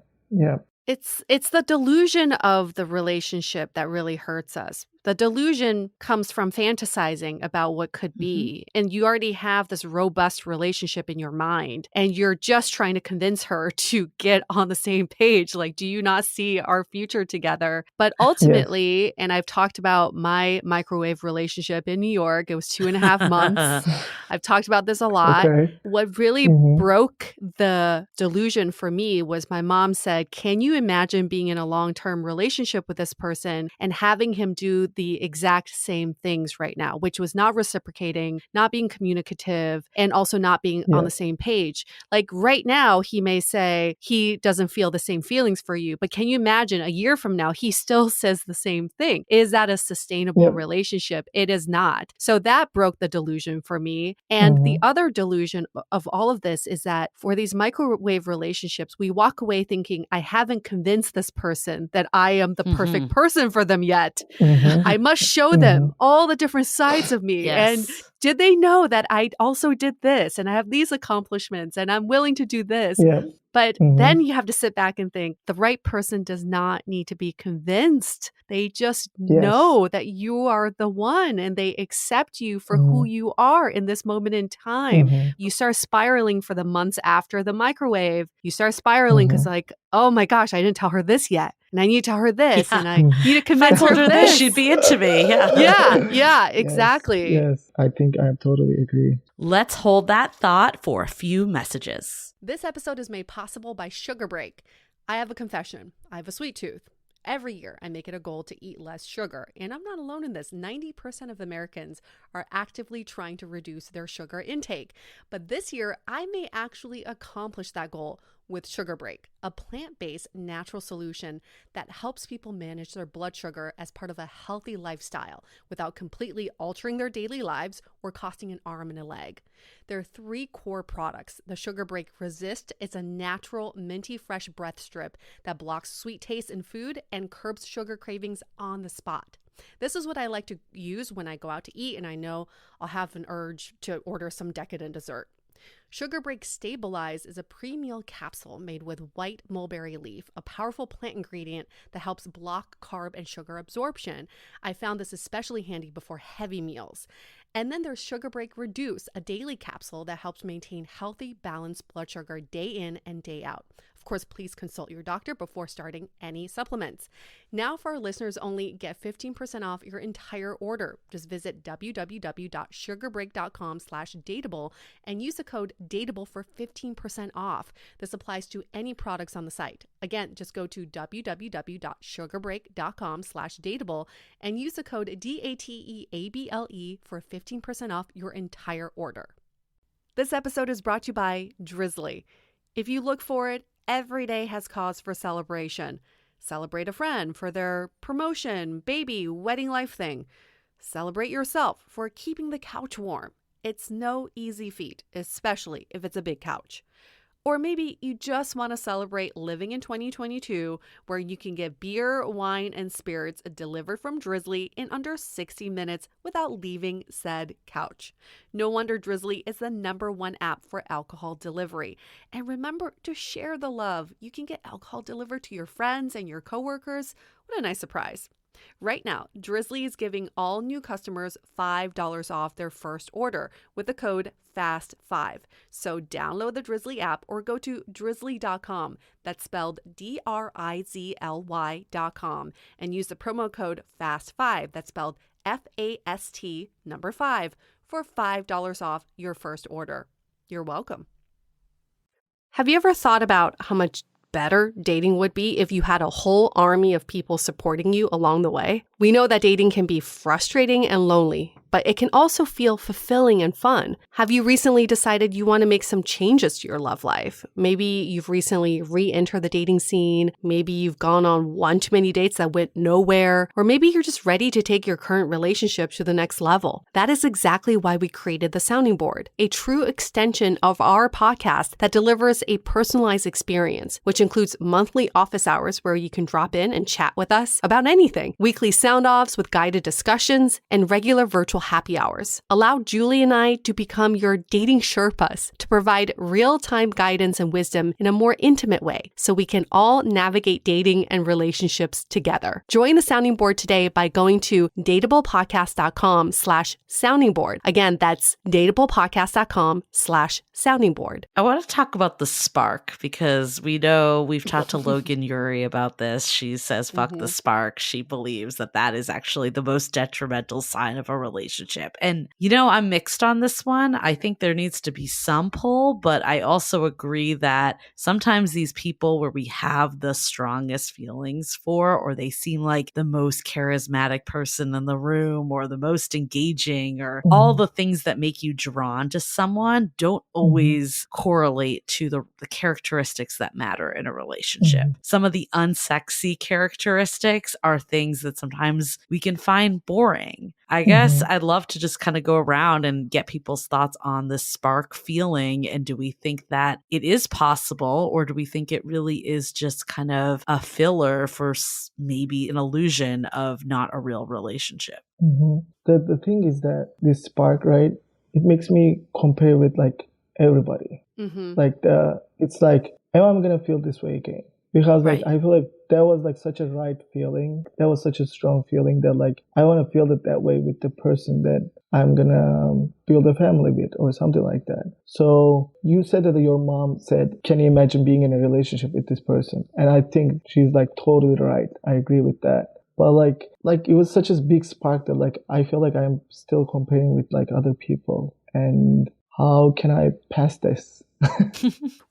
It's the delusion of the relationship that really hurts us. The delusion comes from fantasizing about what could be. And you already have this robust relationship in your mind, and you're just trying to convince her to get on the same page. Like, do you not see our future together? But ultimately, and I've talked about my microwave relationship in New York, it was 2.5 months. I've talked about this a lot. Okay. What really broke the delusion for me was my mom said, can you imagine being in a long-term relationship with this person and having him do the exact same things right now, which was not reciprocating, not being communicative, and also not being on the same page. Like right now, he may say he doesn't feel the same feelings for you, but can you imagine a year from now, he still says the same thing? Is that a sustainable relationship? It is not. So that broke the delusion for me. And the other delusion of all of this is that for these microwave relationships, we walk away thinking, I haven't convinced this person that I am the perfect person for them yet. I must show them all the different sides of me. And did they know that I also did this and I have these accomplishments and I'm willing to do this? But then you have to sit back and think the right person does not need to be convinced. They just know that you are the one and they accept you for who you are in this moment in time. You start spiraling for the months after the microwave. You start spiraling because like, oh my gosh, I didn't tell her this yet. And I need to tell her this. And I need to convince told her this. She'd be into me. Yeah, exactly. Yes, I think I totally agree. Let's hold that thought for a few messages. This episode is made possible by Sugar Break. I have a confession. I have a sweet tooth. Every year, I make it a goal to eat less sugar. And I'm not alone in this. 90% of Americans are actively trying to reduce their sugar intake. But this year, I may actually accomplish that goal with Sugar Break, a plant-based natural solution that helps people manage their blood sugar as part of a healthy lifestyle without completely altering their daily lives or costing an arm and a leg. There are 3 core products. The Sugar Break Resist is a natural, minty fresh breath strip that blocks sweet taste in food and curbs sugar cravings on the spot. This is what I like to use when I go out to eat and I know I'll have an urge to order some decadent dessert. Sugar Break Stabilize is a pre-meal capsule made with white mulberry leaf, a powerful plant ingredient that helps block carb and sugar absorption. I found this especially handy before heavy meals. And then there's Sugar Break Reduce, a daily capsule that helps maintain healthy, balanced blood sugar day in and day out. Of course, please consult your doctor before starting any supplements. Now for our listeners only, get 15% off your entire order. Just visit www.sugarbreak.com/dateable and use the code DATEABLE for 15% off. This applies to any products on the site. Again, just go to www.sugarbreak.com/dateable and use the code DATEABLE for 15% off your entire order. This episode is brought to you by Drizzly. If you look for it, every day has cause for celebration. Celebrate a friend for their promotion, baby, wedding life thing. Celebrate yourself for keeping the couch warm. It's no easy feat, especially if it's a big couch. Or maybe you just want to celebrate living in 2022, where you can get beer, wine, and spirits delivered from Drizzly in under 60 minutes without leaving said couch. No wonder Drizzly is the #1 app for alcohol delivery. And remember to share the love. You can get alcohol delivered to your friends and your coworkers. What a nice surprise. Right now, Drizzly is giving all new customers $5 off their first order with the code FAST5. So download the Drizzly app or go to drizzly.com. That's spelled DRIZLY.com and use the promo code FAST5. That's spelled FAST5 for $5 off your first order. You're welcome. Have you ever thought about how much better dating would be if you had a whole army of people supporting you along the way? We know that dating can be frustrating and lonely, but it can also feel fulfilling and fun. Have you recently decided you want to make some changes to your love life? Maybe you've recently re-entered the dating scene. Maybe you've gone on one too many dates that went nowhere. Or maybe you're just ready to take your current relationship to the next level. That is exactly why we created the Sounding Board, a true extension of our podcast that delivers a personalized experience, which includes monthly office hours where you can drop in and chat with us about anything, weekly sound-offs with guided discussions, and regular virtual happy hours. Allow Julie and I to become your dating Sherpas to provide real-time guidance and wisdom in a more intimate way so we can all navigate dating and relationships together. Join the Sounding Board today by going to dateablepodcast.com/sounding board. Again, that's dateablepodcast.com/sounding board. I want to talk about the spark because we know we've talked to Logan Yuri about this. She says, fuck the spark. She believes that is actually the most detrimental sign of a relationship. And, I'm mixed on this one. I think there needs to be some pull, but I also agree that sometimes these people where we have the strongest feelings for, or they seem like the most charismatic person in the room, or the most engaging, or all the things that make you drawn to someone don't always correlate to the characteristics that matter in a relationship. Some of the unsexy characteristics are things that sometimes we can find boring. I guess I'd love to just kind of go around and get people's thoughts on this spark feeling. And do we think that it is possible, or do we think it really is just kind of a filler for maybe an illusion of not a real relationship? The thing is that this spark, right? It makes me compare with like everybody. It's like am I going to feel this way again? Because like Right. I feel like that was like such a right feeling. That was such a strong feeling that like I want to feel it that way with the person that I'm gonna build a family with or something like that. So you said that your mom said, "Can you imagine being in a relationship with this person?" And I think she's like totally right. I agree with that. But like it was such a big spark that like I feel like I'm still comparing with like other people, and how can I pass this?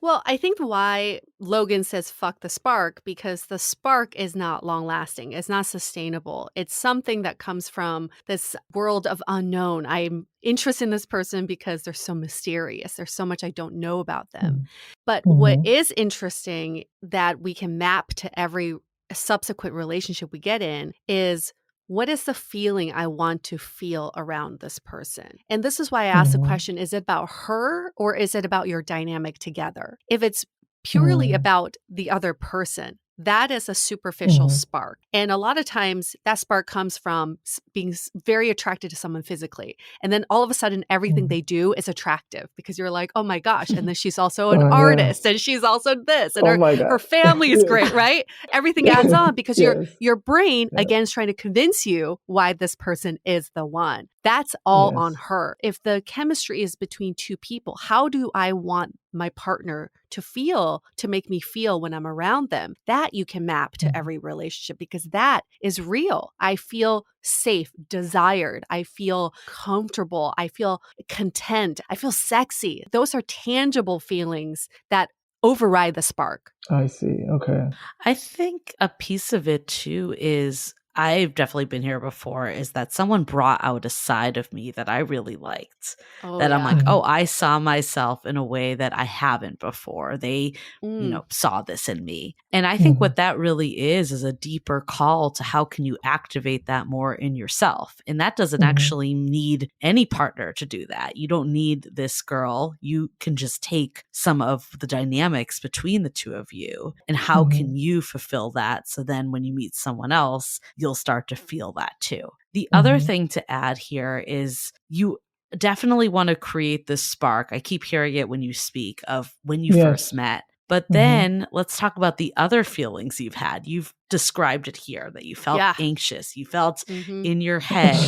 Well, I think why Logan says fuck the spark, because the spark is not long lasting. It's not sustainable. It's something that comes from this world of unknown. I'm interested in this person because they're so mysterious. There's so much I don't know about them. But what Mm-hmm. is interesting that we can map to every subsequent relationship we get in is, what is the feeling I want to feel around this person? And this is why I asked the Mm-hmm. question, is it about her or is it about your dynamic together? If it's purely Mm-hmm. about the other person, that is a superficial Mm-hmm. spark. And a lot of times that spark comes from being very attracted to someone physically. And then all of a sudden, everything they do is attractive because you're like, oh my gosh. And then she's also an Yeah. artist and she's also this and Oh my her God. family is Yes. great, right? Everything adds on because Yes. your brain, Yeah. again, is trying to convince you why this person is the one. That's all on Yes. her. If the chemistry is between two people, how do I want my partner to feel, to make me feel when I'm around them? That you can map to every relationship because that is real. I feel safe, desired. I feel comfortable. I feel content. I feel sexy. Those are tangible feelings that override the spark. I see. Okay. I think a piece of it too is I've definitely been here before is that someone brought out a side of me that I really liked. Oh, That I'm yeah. like, Mm-hmm. oh, I saw myself in a way that I haven't before. They, Mm. saw this in me. And I think Mm-hmm. what that really is a deeper call to how can you activate that more in yourself. And that doesn't Mm-hmm. actually need any partner to do that. You don't need this girl. You can just take some of the dynamics between the two of you and how Mm-hmm. can you fulfill that so then when you meet someone else, you'll start to feel that too. The other Mm-hmm. thing to add here is you definitely want to create this spark. I keep hearing it when you speak of when you first Yes. met. But Mm-hmm. then let's talk about the other feelings you've had. You've described it here that you felt Yeah. anxious, you felt Mm-hmm. in your head,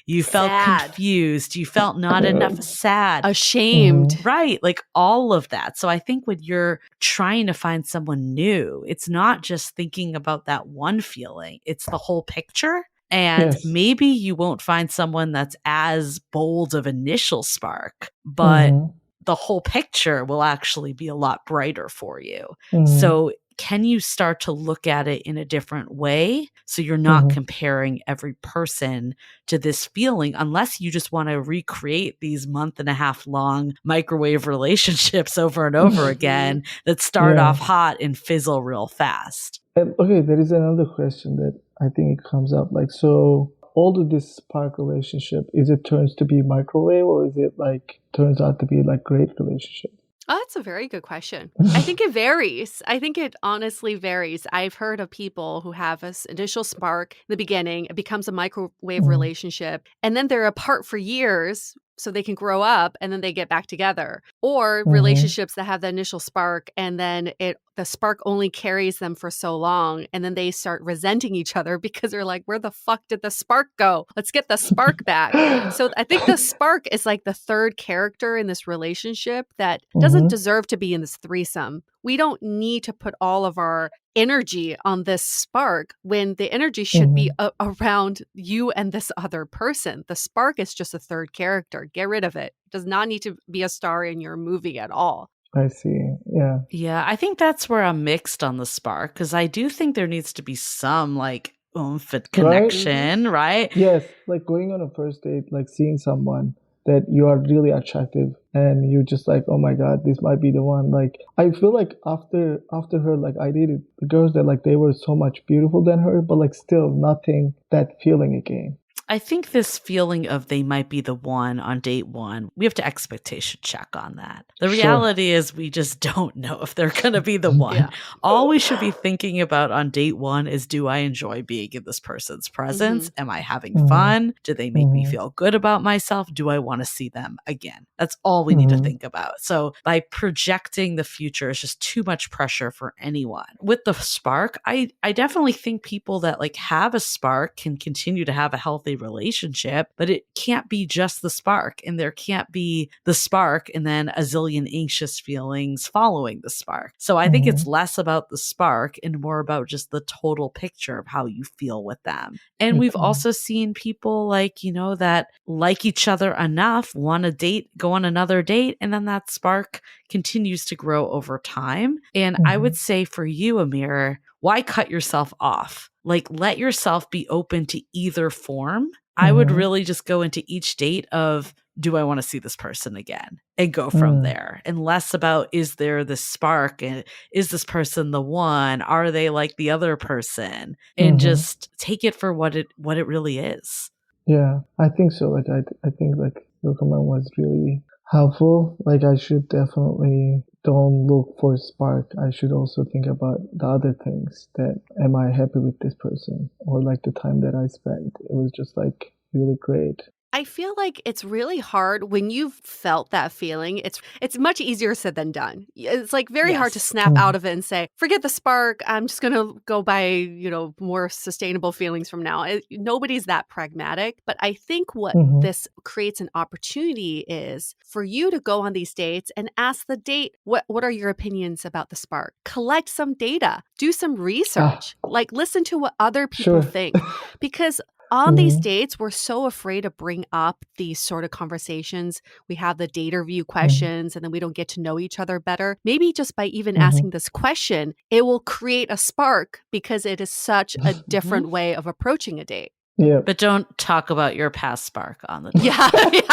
you felt Sad. confused, you felt not enough sad. Ashamed. Right, like all of that. So I think when you're trying to find someone new, it's not just thinking about that one feeling, it's the whole picture. And Yes. maybe you won't find someone that's as bold of initial spark, but Mm-hmm. the whole picture will actually be a lot brighter for you. Mm-hmm. So can you start to look at it in a different way so you're not Mm-hmm. comparing every person to this feeling unless you just want to recreate these month and a half long microwave relationships over and over again that start Yeah. off hot and fizzle real fast? And, okay, there is another question that I think it comes up. Like, so all of this spark relationship, is it turns to be microwave or is it like turns out to be like great relationship? Oh, that's a very good question. I think it varies. I think it honestly varies. I've heard of people who have this initial spark in the beginning, it becomes a microwave Mm-hmm. relationship, and then they're apart for years so they can grow up and then they get back together. Or relationships that have the initial spark and then the spark only carries them for so long and then they start resenting each other because they're like, where the fuck did the spark go? Let's get the spark back. So I think the spark is like the third character in this relationship that doesn't deserve to be in this threesome. We don't need to put all of our energy on this spark when the energy should be around you and this other person. The spark is just a third character. Get rid of it. It does not need to be a star in your movie at all. I see. Yeah. Yeah, I think that's where I'm mixed on the spark because I do think there needs to be some like oomph and connection, right? Yes, like going on a first date, like seeing someone that you are really attractive and you're just like, oh my God, this might be the one. Like I feel like after her, like I dated the girls that like they were so much beautiful than her, but like still nothing that feeling again. I think this feeling of they might be the one on date one, we have to expectation check on that. The Sure. reality is we just don't know if they're going to be the one. Yeah. All we should be thinking about on date one is, do I enjoy being in this person's presence? Am I having fun? Do they make me feel good about myself? Do I want to see them again? That's all we need to think about. So by projecting the future is just too much pressure for anyone. With the spark, I definitely think people that like have a spark can continue to have a healthy relationship, but it can't be just the spark, and there can't be the spark and then a zillion anxious feelings following the spark. So I think it's less about the spark and more about just the total picture of how you feel with them. And we've also seen people like, you know, that like each other enough, want to date, go on another date, and then that spark continues to grow over time. And I would say for you, Emir, why cut yourself off? Like, let yourself be open to either form. I would really just go into each date of, do I want to see this person again? And go from there. And less about, is there this spark? And is this person the one? Are they like the other person? And just take it for what it really is. Yeah, I think so. Like, I think like your comment was really helpful. Like, I should definitely don't look for a spark. I should also think about the other things, that am I happy with this person, or like the time that I spent. It was just like really great. I feel like it's really hard when you've felt that feeling. It's much easier said than done. It's like very hard to snap out of it and say, forget the spark. I'm just going to go by, you know, more sustainable feelings from now. Nobody's that pragmatic. But I think what this creates an opportunity is for you to go on these dates and ask the date, what are your opinions about the spark? Collect some data, do some research, like listen to what other people think. Because on these dates, we're so afraid to bring up these sort of conversations. We have the date review questions, and then we don't get to know each other better. Maybe just by even asking this question, it will create a spark, because it is such a different way of approaching a date. Yeah. But don't talk about your past spark on the date. Yeah.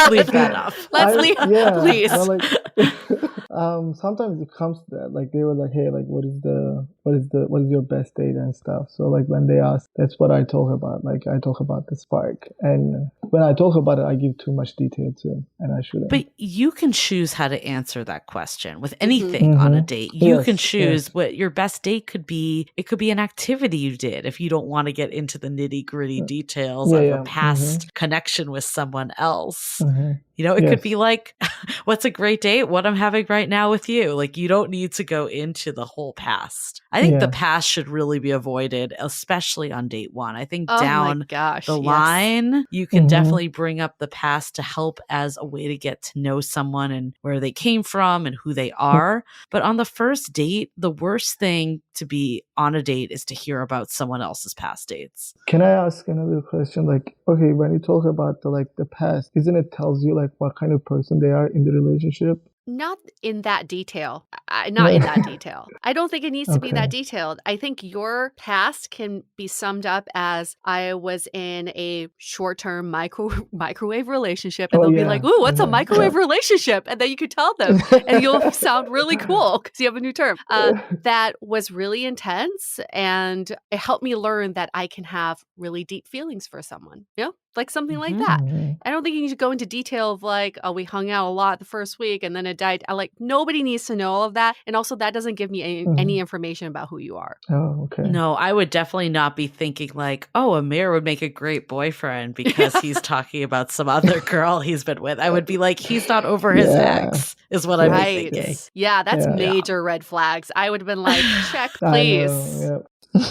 Leave that off. Let's leave. Please. Well, like, sometimes it comes to that. Like, they were like, hey, like, what is your best date and stuff. So like when they ask, that's what I talk about. Like, I talk about the spark, and when I talk about it, I give too much detail too, and I shouldn't. But you can choose how to answer that question with anything on a date. You can choose what your best date could be. It could be an activity you did if you don't want to get into the nitty gritty details of a past connection with someone else. You know, it could be like, what's a great date? What I'm having right now with you. Like, you don't need to go into the whole past. I think the past should really be avoided, especially on date one. I think down the line, you can definitely bring up the past to help as a way to get to know someone and where they came from and who they are. But on the first date, the worst thing to be on a date is to hear about someone else's past dates. Can I ask another question? Like, okay, when you talk about the past, isn't it tells you like what kind of person they are in the relationship? Not in that detail. Not in that detail. I don't think it needs to be that detailed. I think your past can be summed up as, I was in a short-term microwave relationship. And they'll be like, ooh, what's a microwave relationship? And then you could tell them and you'll sound really cool because you have a new term. That was really intense, and it helped me learn that I can have really deep feelings for someone. You know? Like something like that. I don't think you need to go into detail of like, oh, we hung out a lot the first week and then it died. Like, nobody needs to know all of that. And also, that doesn't give me any information about who you are. Oh, okay. No, I would definitely not be thinking like, oh, Emir would make a great boyfriend because he's talking about some other girl he's been with. I would be like, he's not over his ex, is what I'd be thinking. Yeah, that's major red flags. I would have been like, check, please.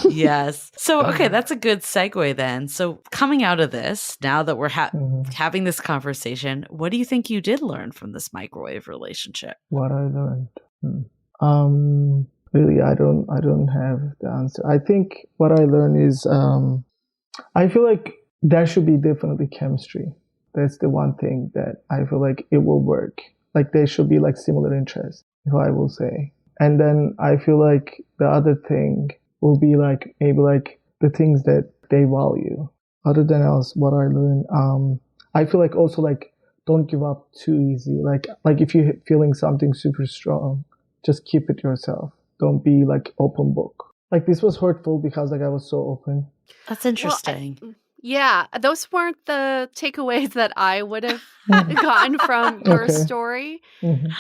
Yes. So, okay, that's a good segue then. So coming out of this, now that we're having this conversation, what do you think you did learn from this microwave relationship? What I learned? Really, I don't have the answer. I think what I learned is, I feel like there should be definitely chemistry. That's the one thing that I feel like it will work. Like, there should be like similar interests, if I will say. And then I feel like the other thing will be like maybe like the things that they value. Other than else, what I learned, I feel like also like don't give up too easy. Like if you're feeling something super strong, just keep it yourself. Don't be like open book. Like, this was hurtful because like I was so open. That's interesting. Well, Yeah, those weren't the takeaways that I would have Mhm. gotten from your Okay. story, Mhm.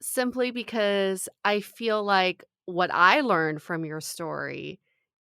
simply because I feel like what I learned from your story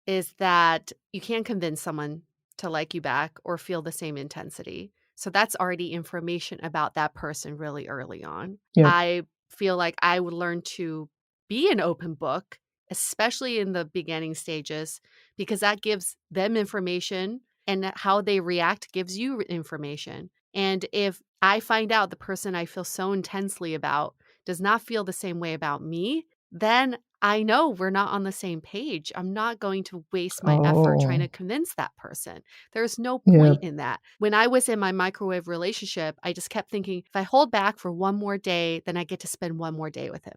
is that you can't convince someone to like you back or feel the same intensity. So that's already information about that person really early on. Yep. I feel like I would learn to be an open book, especially in the beginning stages, because that gives them information and how they react gives you information. And if I find out the person I feel so intensely about does not feel the same way about me, then I know we're not on the same page. I'm not going to waste my effort trying to Oh. convince that person. There's no Yeah. point in that. When I was in my microwave relationship, I just kept thinking, if I hold back for one more day, then I get to spend one more day with him.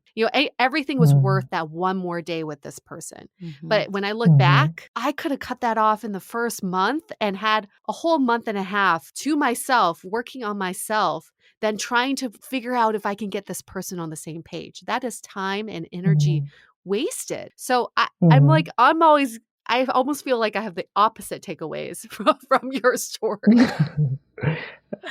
Everything was worth Mhm. that one more day with this person. Mhm. But when I look Mhm. back, I could have cut that off in the first month and had a whole month and a half to myself, working on myself, than trying to figure out if I can get this person on the same page. That is time and energy Mhm. wasted. So Mhm. I almost feel like I have the opposite takeaways from your story.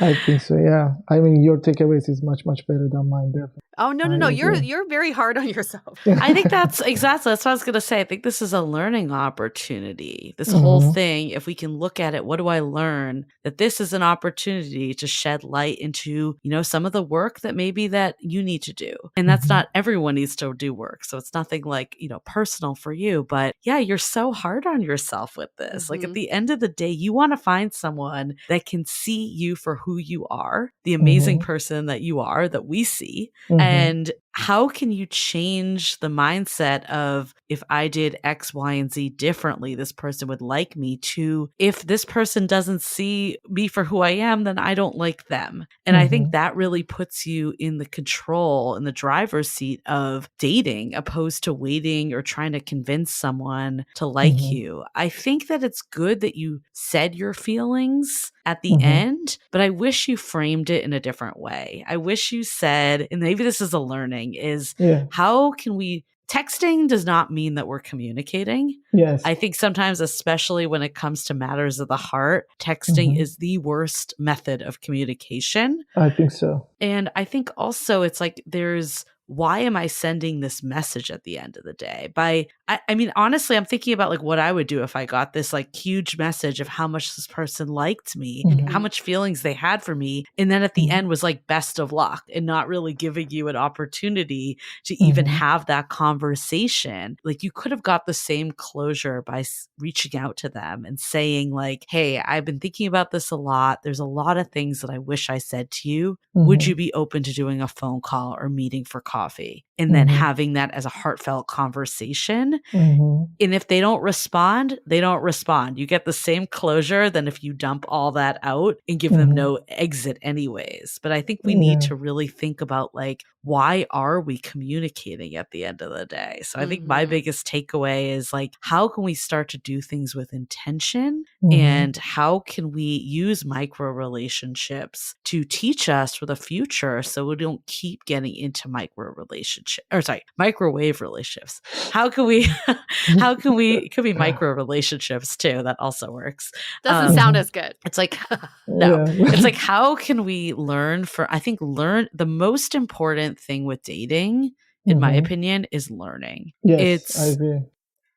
I think so. Yeah. I mean, your takeaways is much better than mine. Definitely. Oh, no, no, I no. agree. You're very hard on yourself. I think that's what I was going to say. I think this is a learning opportunity. This whole Mhm. thing, if we can look at it, what do I learn? That this is an opportunity to shed light into, some of the work that maybe that you need to do. And that's Mhm. not everyone needs to do work. So it's nothing like, personal for you, but yeah, you're so hard on yourself with this. Like at Mhm. the end of the day, you want to find someone that can see you for who you are, the amazing Mhm. person that you are, that we see. Mhm. And how can you change the mindset of if I did X, Y, and Z differently, this person would like me, to if this person doesn't see me for who I am, then I don't like them. And I think Mhm. that really puts you in the control, in the driver's seat of dating, opposed to waiting or trying to convince someone to like Mhm. you. I think that it's good that you said your feelings at the Mhm. end, but I wish you framed it in a different way. I wish you said, and maybe this is a learning, is Yeah. how can we, texting does not mean that we're communicating. Yes. I think sometimes, especially when it comes to matters of the heart, texting Mhm. is the worst method of communication. I think so. And I think also it's like why am I sending this message at the end of the day? I mean, honestly, I'm thinking about like what I would do if I got this like huge message of how much this person liked me and how Mhm. much feelings they had for me. And then at the Mhm. end was like best of luck and not really giving you an opportunity to even Mhm. have that conversation. Like you could have got the same closure by reaching out to them and saying like, hey, I've been thinking about this a lot. There's a lot of things that I wish I said to you. Would you Mhm. be open to doing a phone call or meeting for coffee? And then Mhm. having that as a heartfelt conversation. Mhm. And if they don't respond, they don't respond. You get the same closure than if you dump all that out and give them Mhm. no exit anyways. But I think we need Yeah. to really think about like, why are we communicating at the end of the day? So I think my Mhm. biggest takeaway is like, how can we start to do things with intention? Mhm. And how can we use micro relationships to teach us for the future so we don't keep getting into microwave relationships? How can we, it could be micro relationships too. That also works. Doesn't sound as good. It's like, no, Yeah. it's like, how can we learn the most important thing with dating, in my Mhm. opinion, is learning. Yes, I It's agree.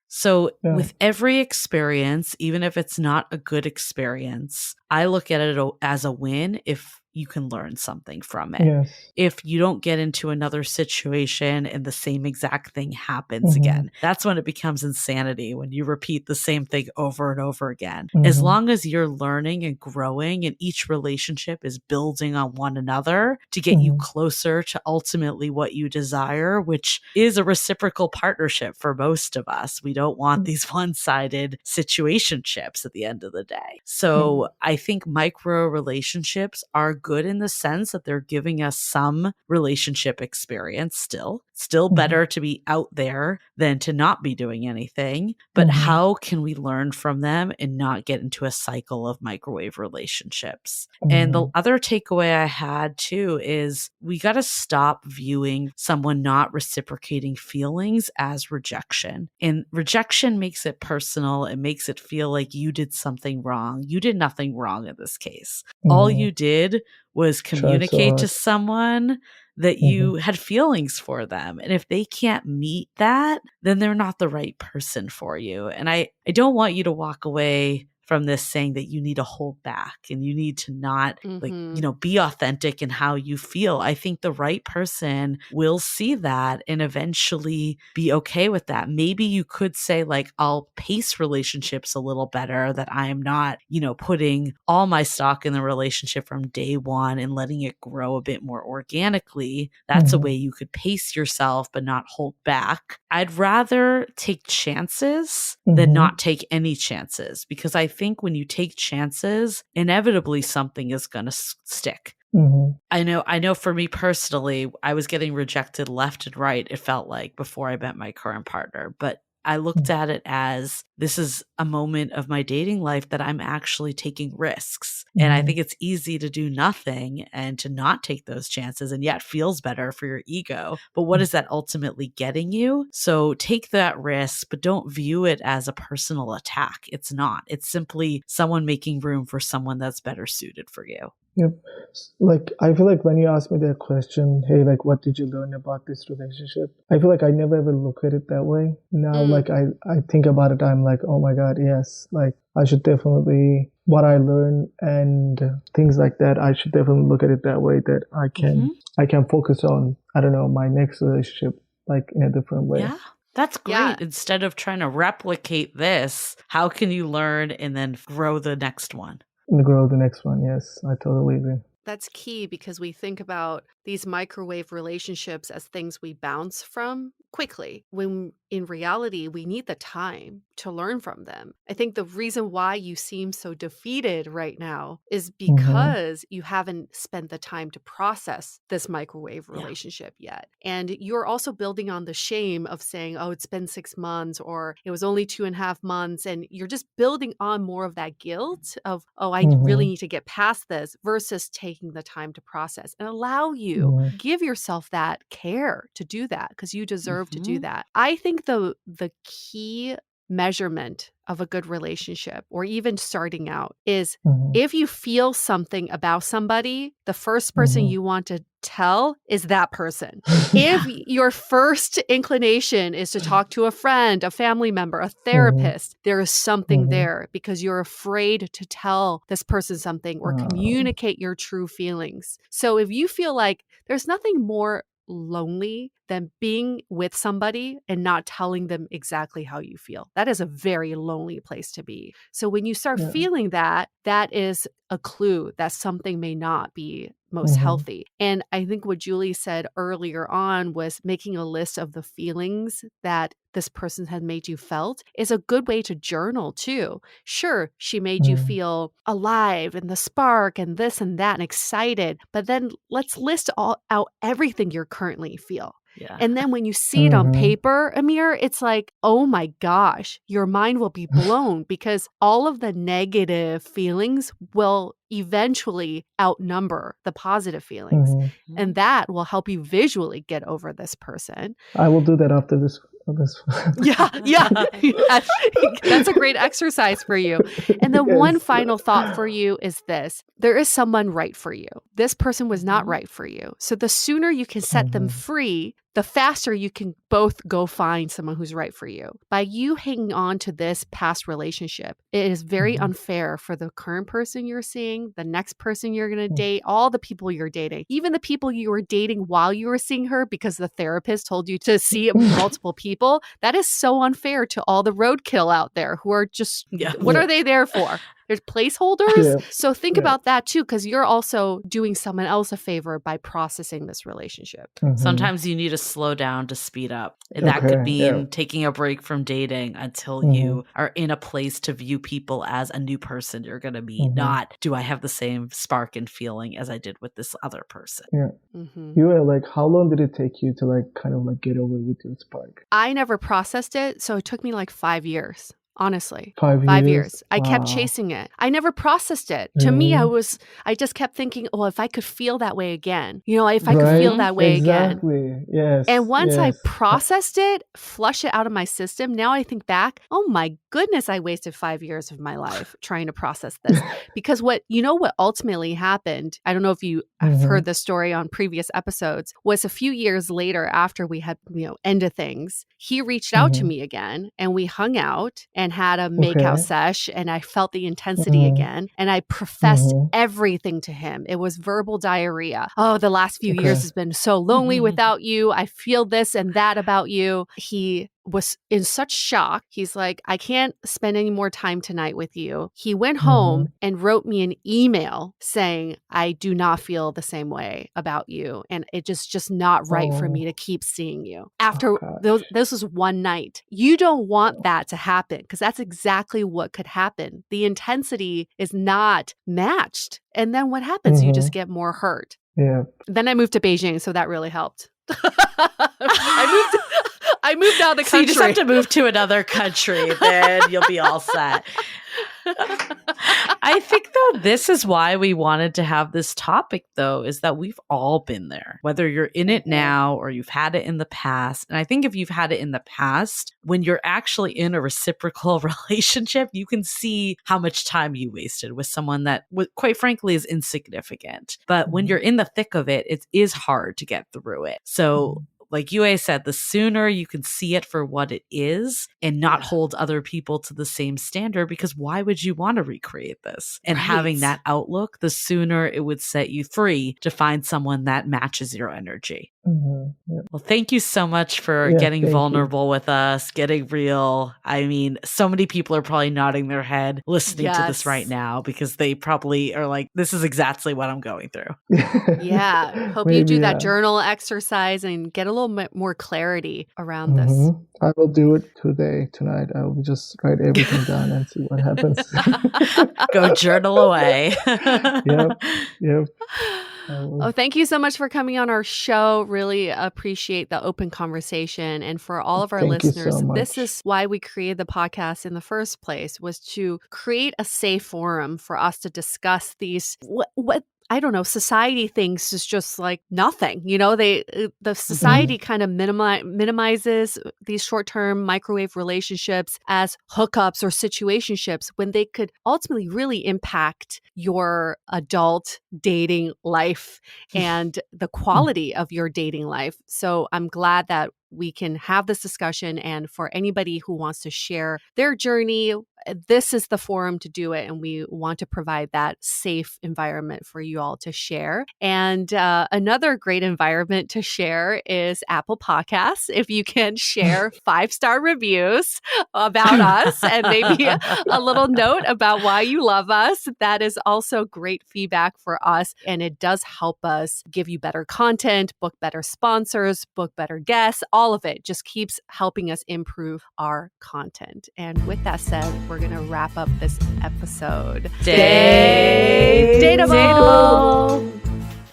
so Yeah. with every experience, even if it's not a good experience, I look at it as a win if you can learn something from it. Yes. If you don't get into another situation and the same exact thing happens Mhm. again, that's when it becomes insanity, when you repeat the same thing over and over again. Mhm. As long as you're learning and growing and each relationship is building on one another to get you Mhm. closer to ultimately what you desire, which is a reciprocal partnership for most of us. We don't want these one-sided situationships at the end of the day. So I think micro relationships are good in the sense that they're giving us some relationship experience still. Still better to be out there than to not be doing anything. But how can we learn from them and not get into a cycle of microwave relationships? And the other takeaway I had too is we got to stop viewing someone not reciprocating feelings as rejection. And rejection makes it personal. It makes it feel like you did something wrong. You did nothing wrong in this case. All you did was communicate to someone that you had feelings for them. And if they can't meet that, then they're not the right person for you. And I don't want you to walk away from this saying that you need to hold back and you need to not be authentic in how you feel. I think the right person will see that and eventually be okay with that. Maybe you could say like, I'll pace relationships a little better, that I am not, putting all my stock in the relationship from day one and letting it grow a bit more organically. That's a way you could pace yourself, but not hold back. I'd rather take chances than not take any chances, because I think when you take chances, inevitably something is going to stick. I know for me personally, I was getting rejected left and right, it felt like, before I met my current partner. But I looked at it as this is a moment of my dating life that I'm actually taking risks. And I think it's easy to do nothing and to not take those chances, and yet feels better for your ego. But what is that ultimately getting you? So take that risk, but don't view it as a personal attack. It's not. It's simply someone making room for someone that's better suited for you. Yep. Like, I feel like when you ask me that question, hey, like, what did you learn about this relationship? I feel like I never ever look at it that way. Now, like, I think about it, I'm like, oh my God, yes. Like, I should definitely, what I learn and things like that, I should definitely look at it that way, that I can focus on, I don't know, my next relationship, like, in a different way. Yeah. That's great. Yeah. Instead of trying to replicate this, how can you learn and then grow the next one? And grow the next one. Yes, I totally agree. That's key, because we think about these microwave relationships as things we bounce from quickly, when in reality, we need the time to learn from them. I think the reason why you seem so defeated right now is because you haven't spent the time to process this microwave relationship yet. And you're also building on the shame of saying, oh, it's been 6 months, or it was only 2.5 months. And you're just building on more of that guilt of, oh, I really need to get past this, versus taking the time to process and allow you, give yourself that care to do that, because you deserve to do that. I think the key measurement of a good relationship, or even starting out, is if you feel something about somebody, the first person you want to tell is that person. If your first inclination is to talk to a friend, a family member, a therapist, there is something there, because you're afraid to tell this person something or communicate your true feelings. So if you feel like there's nothing more lonely than being with somebody and not telling them exactly how you feel. That is a very lonely place to be. So when you start feeling that, that is a clue that something may not be most healthy. And I think what Julie said earlier on was making a list of the feelings that this person had made you felt is a good way to journal too. Sure, she made you feel alive and the spark and this and that and excited, but then let's list out everything you're currently feel. Yeah. And then when you see it on paper, Emir, it's like, oh my gosh, your mind will be blown, because all of the negative feelings will eventually outnumber the positive feelings. And that will help you visually get over this person. I will do that after this. Yeah. That's a great exercise for you. And the one final thought for you is this. There is someone right for you. This person was not right for you. So the sooner you can set them free, the faster you can both go find someone who's right for you. By you hanging on to this past relationship, it is very unfair for the current person you're seeing, the next person you're going to date, all the people you're dating, even the people you were dating while you were seeing her because the therapist told you to see multiple people. That is so unfair to all the roadkill out there who are just, what are they there for? There's placeholders. Yeah. So think about that too, because you're also doing someone else a favor by processing this relationship. Sometimes you need to slow down to speed up. And that could mean taking a break from dating until you are in a place to view people as a new person you're going to meet, not do I have the same spark and feeling as I did with this other person. You were like, how long did it take you to like kind of like get over with your spark? I never processed it, so it took me like 5 years. Honestly, 5 years. I kept chasing it. I never processed it. To me, I just kept thinking, well, if I could feel that way again, if I could feel that way again. Yes. And once I processed it, flush it out of my system, now I think back, oh my goodness, I wasted 5 years of my life trying to process this. Because what ultimately happened, I don't know if you have heard this story on previous episodes, was a few years later after we had, ended things, he reached out to me again and we hung out and had a makeout sesh, and I felt the intensity again, and I professed everything to him. It was verbal diarrhea. Oh, the last few years has been so lonely without you. I feel this and that about you. He was in such shock. He's like, I can't spend any more time tonight with you. He went home and wrote me an email saying, I do not feel the same way about you. And it just not right for me to keep seeing you. After this was one night. You don't want that to happen because that's exactly what could happen. The intensity is not matched. And then what happens? You just get more hurt. Yeah. Then I moved to Beijing, so that really helped. I moved out of the country. So you just have to move to another country, then you'll be all set. I think, though, this is why we wanted to have this topic, though, is that we've all been there, whether you're in it now or you've had it in the past. And I think if you've had it in the past, when you're actually in a reciprocal relationship, you can see how much time you wasted with someone that, quite frankly, is insignificant. But when you're in the thick of it, it is hard to get through it. So like Yue said, the sooner you can see it for what it is and not hold other people to the same standard, because why would you want to recreate this? And having that outlook, the sooner it would set you free to find someone that matches your energy. Well, thank you so much for getting vulnerable with us, getting real. I mean, so many people are probably nodding their head listening to this right now because they probably are like, this is exactly what I'm going through. Hope you do that journal exercise and get a little bit more clarity around this. I will do it tonight. I will just write everything down and see what happens. Go journal away. Yep. Oh, thank you so much for coming on our show. Really appreciate the open conversation. And for all of our listeners, this is why we created the podcast in the first place, was to create a safe forum for us to discuss these, what I don't know, society thinks is just like nothing. The society kind of minimizes these short-term microwave relationships as hookups or situationships when they could ultimately really impact your adult dating life and the quality of your dating life. So I'm glad that we can have this discussion. And for anybody who wants to share their journey, this is the forum to do it. And we want to provide that safe environment for you all to share. And another great environment to share is Apple Podcasts. If you can share 5-star reviews about us and maybe a little note about why you love us, that is also great feedback for us. And it does help us give you better content, book better sponsors, book better guests. All of it just keeps helping us improve our content. And with that said, we're going to wrap up this episode. Stay dateable.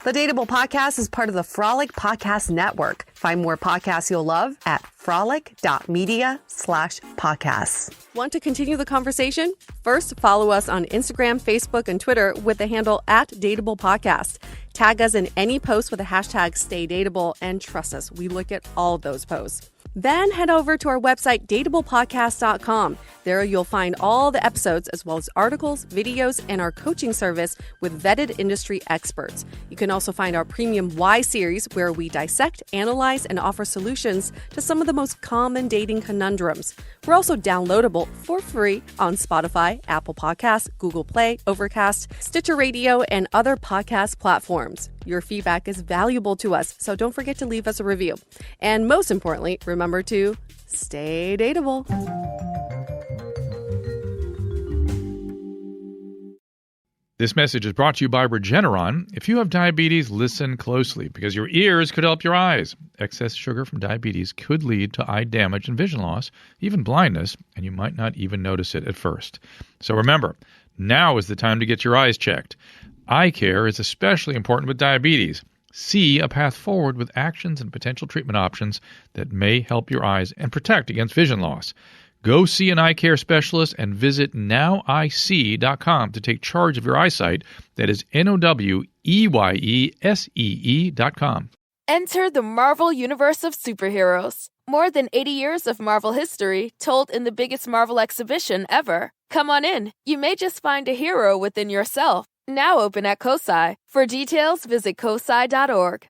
The Dateable Podcast is part of the Frolic Podcast Network. Find more podcasts you'll love at frolic.media/podcasts. Want to continue the conversation? First, follow us on Instagram, Facebook, and Twitter with the handle @DateablePodcast. Tag us in any post with the hashtag StayDateable, and trust us, we look at all of those posts. Then head over to our website, dateablepodcast.com. There you'll find all the episodes as well as articles, videos, and our coaching service with vetted industry experts. You can also find our premium Why series, where we dissect, analyze, and offer solutions to some of the most common dating conundrums. We're also downloadable for free on Spotify, Apple Podcasts, Google Play, Overcast, Stitcher Radio, and other podcast platforms. Your feedback is valuable to us, so don't forget to leave us a review. And most importantly, remember to stay dateable. This message is brought to you by Regeneron. If you have diabetes, listen closely because your ears could help your eyes. Excess sugar from diabetes could lead to eye damage and vision loss, even blindness, and you might not even notice it at first. So remember, now is the time to get your eyes checked. Eye care is especially important with diabetes. See a path forward with actions and potential treatment options that may help your eyes and protect against vision loss. Go see an eye care specialist and visit noweyesee.com to take charge of your eyesight. That is NOWEYESEE.com. Enter the Marvel Universe of Superheroes. More than 80 years of Marvel history told in the biggest Marvel exhibition ever. Come on in. You may just find a hero within yourself. Now open at COSI. For details, visit COSI.org.